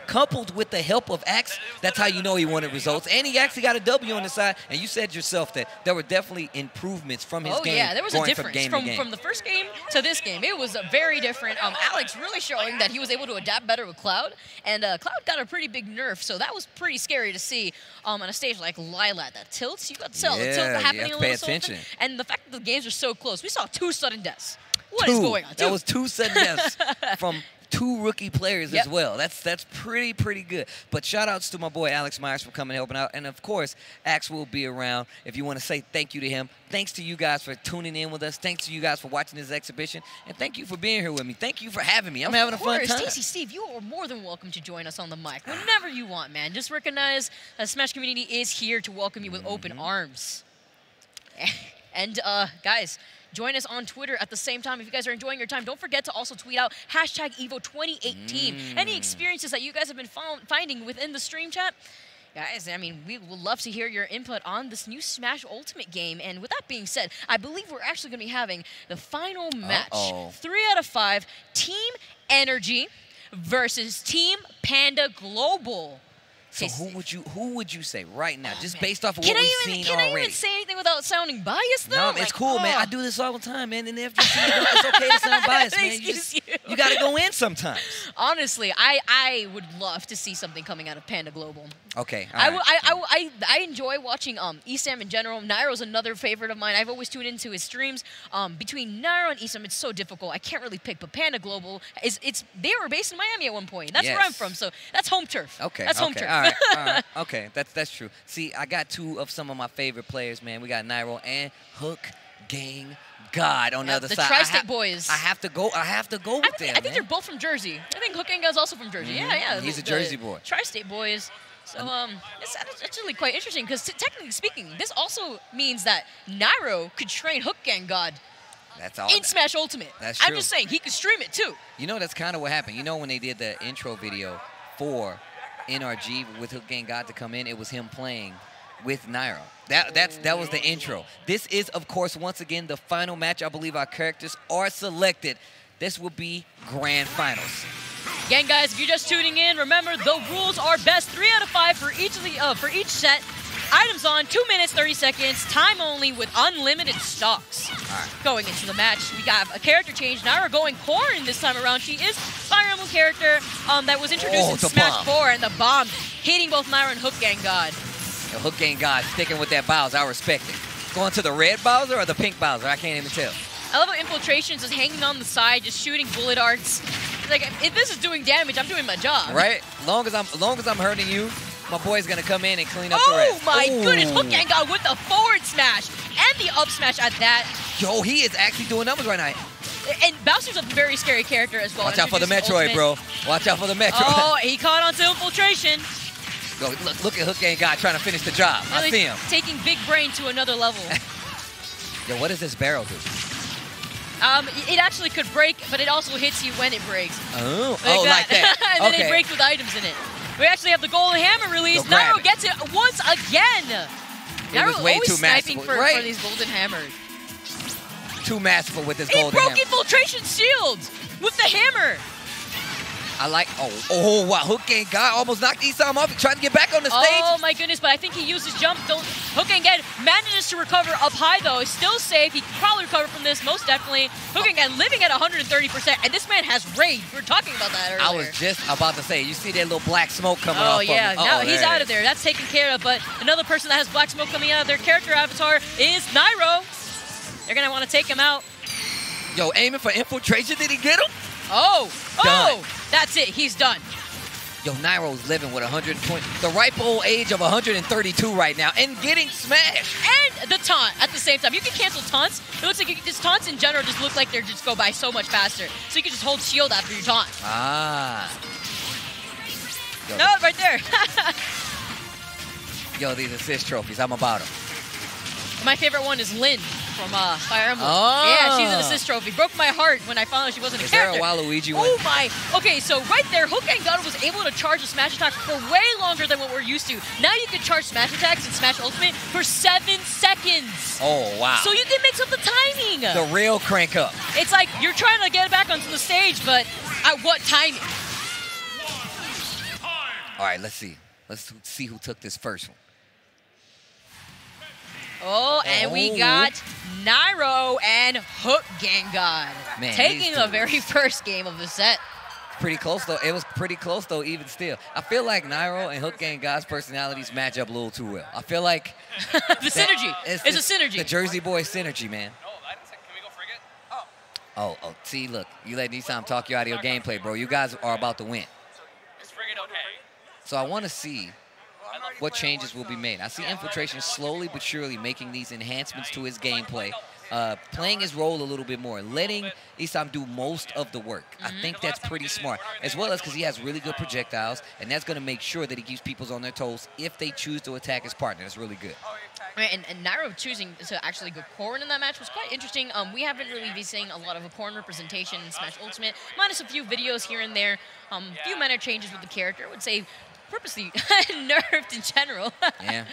Coupled with the help of Axe, that's how you know he wanted results. And he actually got a W on the side. And you said yourself that there were definitely improvements from his game. Oh, yeah, there was a difference from the first game to this game. It was very different. Alex really showing that he was able to adapt better with Cloud. And Cloud got a pretty big nerf, so that was pretty scary to see on a stage like Lilat. That tilts, you got to tell the tilt happening a little something. And the fact that the games are so close. We saw 2 sudden deaths. What is going on? That was 2 sudden deaths from 2 rookie players as well. That's pretty good. But shout outs to my boy Alex Myers for coming and helping out. And of course, Axe will be around if you want to say thank you to him. Thanks to you guys for tuning in with us. Thanks to you guys for watching this exhibition. And thank you for being here with me. Thank you for having me. I'm having a fun time. Stacey, Steve, you are more than welcome to join us on the mic whenever you want, man. Just recognize the Smash community is here to welcome you with open arms. And guys, join us on Twitter at the same time. If you guys are enjoying your time, don't forget to also tweet out hashtag EVO2018. Any experiences that you guys have been finding within the stream chat? Guys, I mean, we would love to hear your input on this new Smash Ultimate game. And with that being said, I believe we're actually going to be having the final match. 3 out of 5, Team Energy versus Team Panda Global. So who would you say right now, just based off of what we've seen already? Can I even say anything without sounding biased, though? No, it's cool, man. I do this all the time, man. In the FGC, it's okay to sound biased, man. You got to go in sometimes. Honestly, I would love to see something coming out of Panda Global. Okay. I enjoy watching Esam in general. Nairo's another favorite of mine. I've always tuned into his streams. Between Nairo and Esam, it's so difficult. I can't really pick, but Panda Global they were based in Miami at one point. That's where I'm from, so that's home turf. Okay. That's home turf. All right. Okay, that's true. See, I got 2 of some of my favorite players, man. We got Nairo and HookGangGod on the other side. The Tri-State boys. I have to go with them. I think they're both from Jersey. I think HookGangGod's also from Jersey. Yeah. He's a Jersey boy. Tri-State boys. So it's actually quite interesting because technically speaking, this also means that Nairo could train HookGangGod. In Smash Ultimate. That's true. I'm just saying he could stream it too. You know, that's kind of what happened. You know, when they did the intro video for NRG with HookGangGod to come in, it was him playing with Nairo. That was the intro. This is, of course, once again, the final match. I believe our characters are selected. This will be grand finals. Again, guys, if you're just tuning in, remember the rules are best 3 out of 5 for each set. Items on 2 minutes 30 seconds, time only with unlimited stocks. Going into the match, we got a character change. Nairo going Corrin this time around. She is Fire Emblem character that was introduced in Smash 4, and the bomb hitting both Nairo and HookGangGod. HookGangGod sticking with that Bowser. I respect it. Going to the red Bowser or the pink Bowser? I can't even tell. I love how Infiltration's just hanging on the side, just shooting bullet arts. Like, if this is doing damage, I'm doing my job. Right? Long as I'm hurting you, my boy's gonna come in and clean up the rest. Oh my goodness, HookGangGod with the forward smash and the up smash at that. Yo, he is actually doing numbers right now. And Bowser's a very scary character as well. Watch out for the Metroid, bro. Watch out for the Metroid. Oh, he caught onto Infiltration. Go, look at HookGangGod trying to finish the job. Really I see him. Taking Big Brain to another level. Yo, what does this barrel do? It actually could break, but it also hits you when it breaks. Like that. And then it breaks with items in it. We actually have the golden hammer release. Nairo gets it once again. Nairo always sniping for these golden hammers. Too masterful with this golden hammer. He broke Infiltration shield with the hammer. I like, oh, wow. HookGangGod almost knocked Esam off. He tried to get back on the stage. Oh, my goodness, but I think he used his jump. HookGangGod manages to recover up high, though. He's still safe. He can probably recover from this, most definitely. HookGangGod living at 130%, and this man has rage. We were talking about that earlier. I was just about to say, you see that little black smoke coming off of him. Now he's out of there. That's taken care of, but another person that has black smoke coming out of their character avatar is Nairo. They're going to want to take him out. Yo, aiming for infiltration. Did he get him? Oh, that's it. He's done. Yo, Nairo's living with 120, the ripe old age of 132 right now, and getting smashed. And the taunt at the same time. You can cancel taunts. It looks like just taunts in general just look like they just go by so much faster. So you can just hold shield after your taunt. Ah. Yo, no, right there. Yo, these assist trophies, I'm about them. My favorite one is Lynn from Fire Emblem. Oh. Yeah, she's an assist trophy. Broke my heart when I found out she wasn't a character. Is there a Waluigi one? Oh my. Okay, so right there, HookGangGod was able to charge a smash attack for way longer than what we're used to. Now you can charge smash attacks and Smash Ultimate for 7 seconds. Oh, wow. So you can mix up the timing. The real crank up. It's like you're trying to get it back onto the stage, but at what timing? All right, let's see. Let's see who took this first one. Oh, and we got Nairo and HookGangGod taking the very first game of the set. Pretty close, though. It was pretty close, though, even still. I feel like Nairo and HookGangGod's personalities match up a little too well. I feel like... the synergy. It's a synergy. The Jersey boy synergy, man. No, can we go frigate? Oh, see, look. You let Esam talk you out of your gameplay, bro. You guys are about to win. Is frigate okay? So I want to see what changes will be made. I see Infiltration slowly but surely making these enhancements to his gameplay, playing his role a little bit more, letting Esam do most of the work. I think that's pretty smart, as well as because he has really good projectiles, and that's going to make sure that he keeps people on their toes if they choose to attack his partner. That's really good. Right, and Nairo choosing to actually go Corrin in that match was quite interesting. We haven't really been seeing a lot of a Corrin representation in Smash Ultimate, minus a few videos here and there, a few minor changes with the character. I would say purposely nerfed in general. Yeah.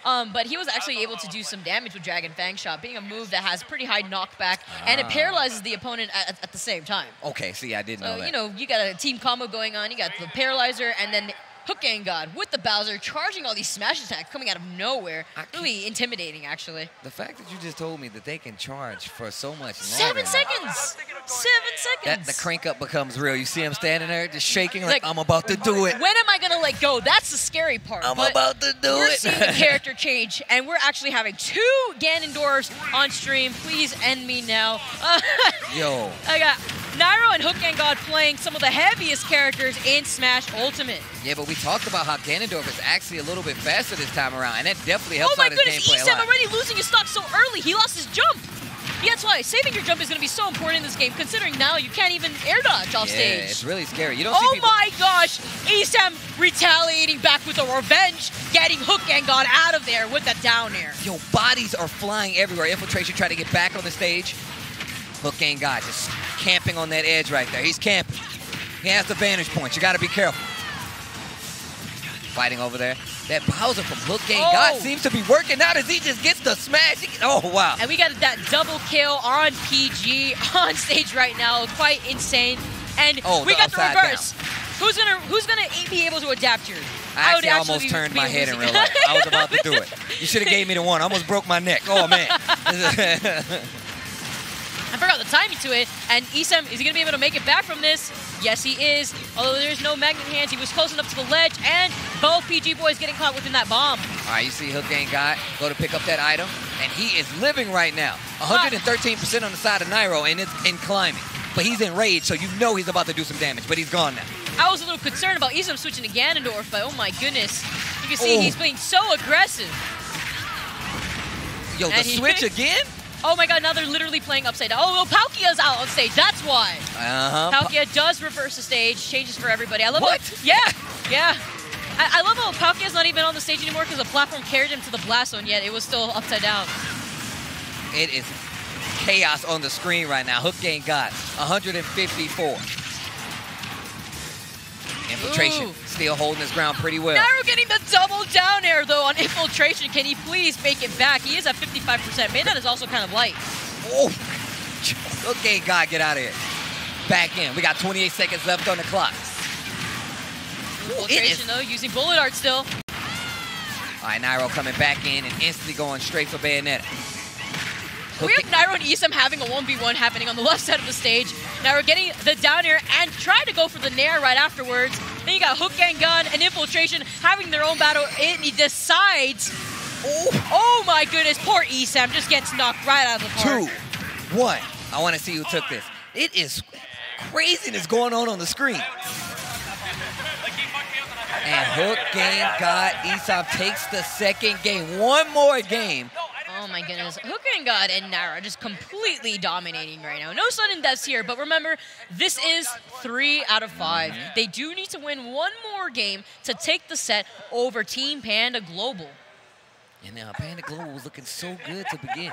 But he was actually able to do some damage with Dragon Fang Shot, being a move that has pretty high knockback, and it paralyzes the opponent at the same time. Okay, see, I didn't know that. You know, you got a team combo going on. You got the Paralyzer, and then HookGangGod with the Bowser charging all these smash attacks coming out of nowhere. Really intimidating, actually. The fact that you just told me that they can charge for so much Seven longer. seconds! 7 seconds! The crank up becomes real. You see him standing there just shaking like I'm about to do it. When am I going to let go? That's the scary part. I'm about to do it. We're seeing the character change, and we're actually having 2 Ganondorfs on stream. Please end me now. Yo. I got Nairo and HookGangGod playing some of the heaviest characters in Smash Ultimate. Yeah, but we talked about how Ganondorf is actually a little bit faster this time around, and that definitely helps out his gameplay a lot. Esam already losing his stock so early. He lost his jump. Yeah, that's why saving your jump is going to be so important in this game, considering now you can't even air dodge off stage. Yeah, it's really scary. You don't see people... my gosh! Esam retaliating back with a revenge, getting HookGangGod out of there with the down air. Yo, bodies are flying everywhere. Infiltration trying to get back on the stage. HookGangGod just camping on that edge right there. He's camping. He has the vantage point. You got to be careful. Fighting over there. That Bowser from HookGangGod seems to be working out as he just gets the smash. Oh, wow. And we got that double kill on PG on stage right now. Quite insane. And we got the reverse. Down. Who's gonna be able to adapt here? I actually almost turned my head in real life. I was about to do it. You should have gave me the one. I almost broke my neck. Oh, man. I forgot the timing to it, and Esam, is he going to be able to make it back from this? Yes, he is. Although there's no magnet hands, he was close enough to the ledge, and both PG boys getting caught within that bomb. All right, you see HookGangGod go to pick up that item, and he is living right now. 113% on the side of Nairo, and it's in climbing. But he's in rage, so you know he's about to do some damage, but he's gone now. I was a little concerned about Esam switching to Ganondorf, but oh my goodness. You can see he's being so aggressive. Yo, the switch again? Oh my god, now they're literally playing upside down. Oh, well, Palkia's out on stage, that's why. Palkia does reverse the stage, changes for everybody. I love it. Yeah. I love how Palkia's not even on the stage anymore because the platform carried him to the blast zone, yet it was still upside down. It is chaos on the screen right now. HookGangGod, 154. Infiltration still holding his ground pretty well. Nairo getting the double down air, though, on Infiltration. Can he please make it back? He is at 55%. Man, that is also kind of light. Oh, HookGangGod, get out of here. Back in. We got 28 seconds left on the clock. Infiltration, though, using bullet art still. All right, Nairo coming back in and instantly going straight for Bayonetta. We have Nairo and Esam having a 1v1 happening on the left side of the stage. Nairo getting the down air and trying to go for the Nair right afterwards. Then you got HookGangGod and Infiltration having their own battle, and he decides, oh my goodness, poor Esam just gets knocked right out of the park. 2-1. I want to see who took this. It is craziness going on the screen. And HookGangGod, Esam takes the second game. One more game. Oh my goodness. HookGangGod and Nairo are just completely dominating right now. No sudden deaths here, but remember, this is 3 out of 5. They do need to win one more game to take the set over Team Panda Global. And now Panda Global was looking so good to begin.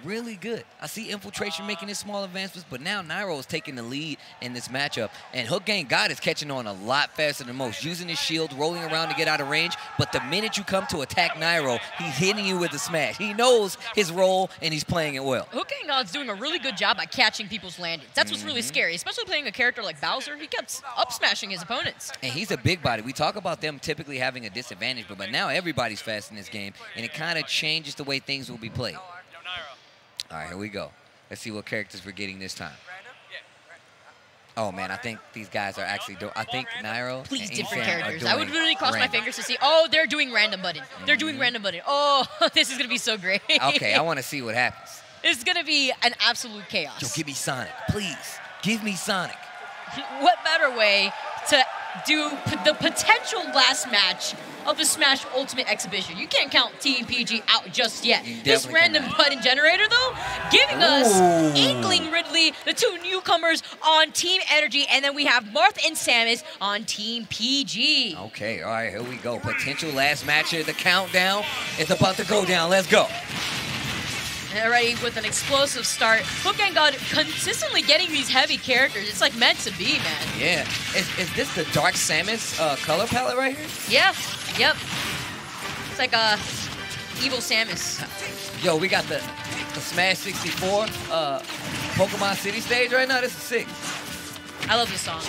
Really good. I see Infiltration making his small advancements, but now Nairo is taking the lead in this matchup. And HookGangGod is catching on a lot faster than most, using his shield, rolling around to get out of range. But the minute you come to attack Nairo, he's hitting you with the smash. He knows his role, and he's playing it well. HookGangGod's doing a really good job at catching people's landings. That's what's really scary, especially playing a character like Bowser. He kept up-smashing his opponents. And he's a big body. We talk about them typically having a disadvantage, but now everybody's fast in this game, and it kind of changes the way things will be played. All right, here we go. Let's see what characters we're getting this time. Oh, man, I think these guys are actually doing... I think Nairo Please, and different Esam characters. I would really cross my random. fingers to see... Oh, they're doing random button. They're doing random button. Oh, this is going to be so great. Okay, I want to see what happens. It's going to be an absolute chaos. Yo, give me Sonic, please. Give me Sonic. What better way to do the potential last match of the Smash Ultimate Exhibition? You can't count Team PG out just yet. This random button generator, though, giving us Inkling Ridley, the two newcomers on Team Energy, and then we have Marth and Samus on Team PG. Okay, all right, here we go. Potential last match here. The countdown is about to go down. Let's go. And already with an explosive start, HookGangGod consistently getting these heavy characters. It's like meant to be, man. Yeah. Is this the Dark Samus color palette right here? Yeah. Yep. It's like EVO Samus. Yo, we got the Smash 64 Pokemon City stage right now. This is sick. I love this song.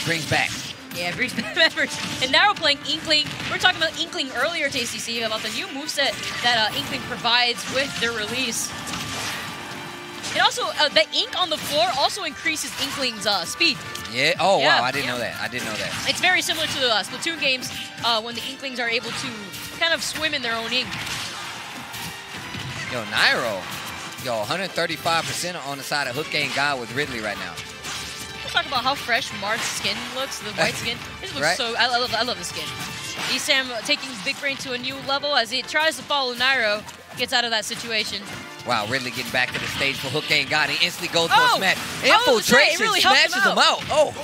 Brings back. Yeah, brings back memories. And now we're playing Inkling. We were talking about Inkling earlier, TCC, about the new moveset that Inkling provides with their release. And also, the ink on the floor also increases Inkling's speed. Yeah. Oh, yeah, wow. I didn't know that. I didn't know that. It's very similar to the Splatoon games when the Inklings are able to kind of swim in their own ink. Yo, Nairo. Yo, 135% on the side of HookGangGod with Ridley right now. Talk about how fresh Marth's skin looks, the white skin. This looks so... I love the skin. Esam taking Big Brain to a new level as he tries to follow Nairo, gets out of that situation. Wow, Ridley getting back to the stage for HookGangGod. He instantly goes for a smash. Infiltration really smashes him out. Oh.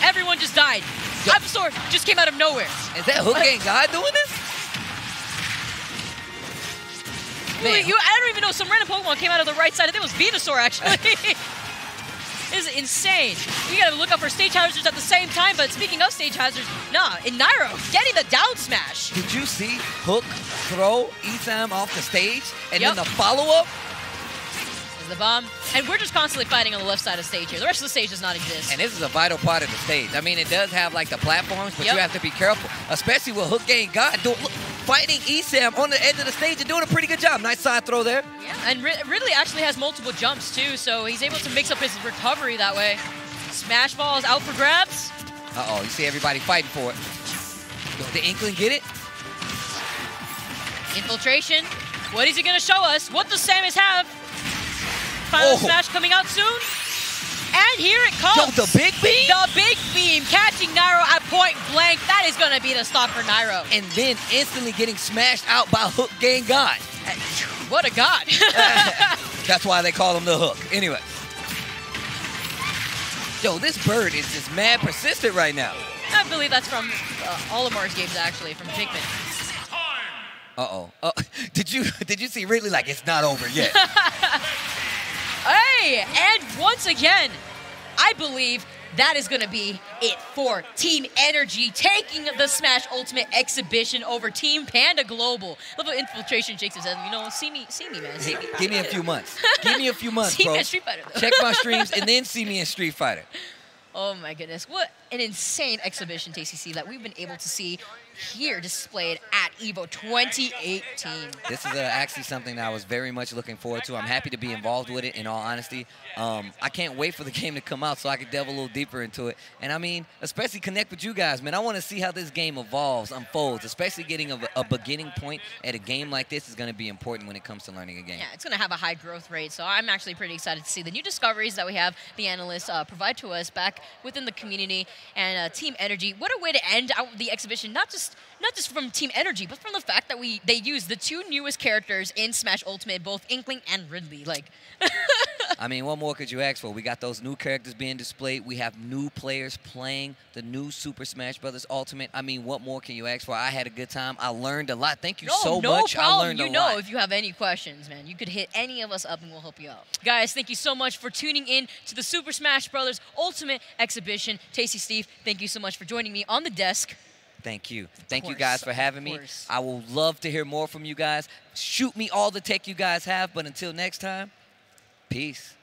Everyone just died. Ivysaur just came out of nowhere. Is that HookGangGod doing this? Man. I don't even know. Some random Pokemon came out of the right side. I think it was Venusaur, actually. This is insane. We gotta look up for stage hazards at the same time, but speaking of stage hazards, and Nairo getting the down smash. Did you see Hook throw Esam off the stage? And then the follow-up? Is the bomb. And we're just constantly fighting on the left side of the stage here. The rest of the stage does not exist. And this is a vital part of the stage. I mean, it does have like the platforms, but you have to be careful, especially with HookGangGod fighting Esam on the edge of the stage and doing a pretty good job. Nice side throw there. Yeah, and Ridley actually has multiple jumps too, so he's able to mix up his recovery that way. Smash ball is out for grabs. Uh-oh, you see everybody fighting for it. Does the Inkling get it? Infiltration. What is he going to show us? What does Samus have? Final smash coming out soon. And here it comes. Yo, the big beam? The big beam catching Nairo at point blank. That is going to be the stop for Nairo. And then instantly getting smashed out by HookGangGod. What a god. That's why they call him the Hook. Anyway. Yo, this bird is just mad persistent right now. I believe that's from Olimar's games, actually, from Pikmin. Uh-oh. Did you see Ridley like, it's not over yet? Hey, and once again, I believe that is going to be it for Team Energy, taking the Smash Ultimate Exhibition over Team Panda Global. Love how Infiltration shakes his head. You know, see me, man. See me. Give me a few months. Give me a few months, see bro. me in Street Fighter, though. Check my streams and then see me in Street Fighter. Oh, my goodness. What an insane exhibition, TCC, that we've been able to see here displayed at EVO 2018. This is actually something that I was very much looking forward to. I'm happy to be involved with it, in all honesty. I can't wait for the game to come out so I can delve a little deeper into it. And I mean, especially connect with you guys, man. I want to see how this game evolves, unfolds, especially getting a beginning point at a game like this is going to be important when it comes to learning a game. Yeah, it's going to have a high growth rate, so I'm actually pretty excited to see the new discoveries that we have the analysts provide to us back within the community. And Team Energy, what a way to end out the exhibition, not just from Team Energy, but from the fact that they use the two newest characters in Smash Ultimate, both Inkling and Ridley. Like, I mean, what more could you ask for? We got those new characters being displayed. We have new players playing the new Super Smash Bros. Ultimate. I mean, what more can you ask for? I had a good time. I learned a lot. Thank you so much. Problem. I learned a lot. You know, if you have any questions, man, you could hit any of us up and we'll help you out. Guys, thank you so much for tuning in to the Super Smash Bros. Ultimate exhibition. Tasty Steve, thank you so much for joining me on the desk. Thank you. Thank you guys for having me. I will love to hear more from you guys. Shoot me all the tech you guys have, but until next time, peace.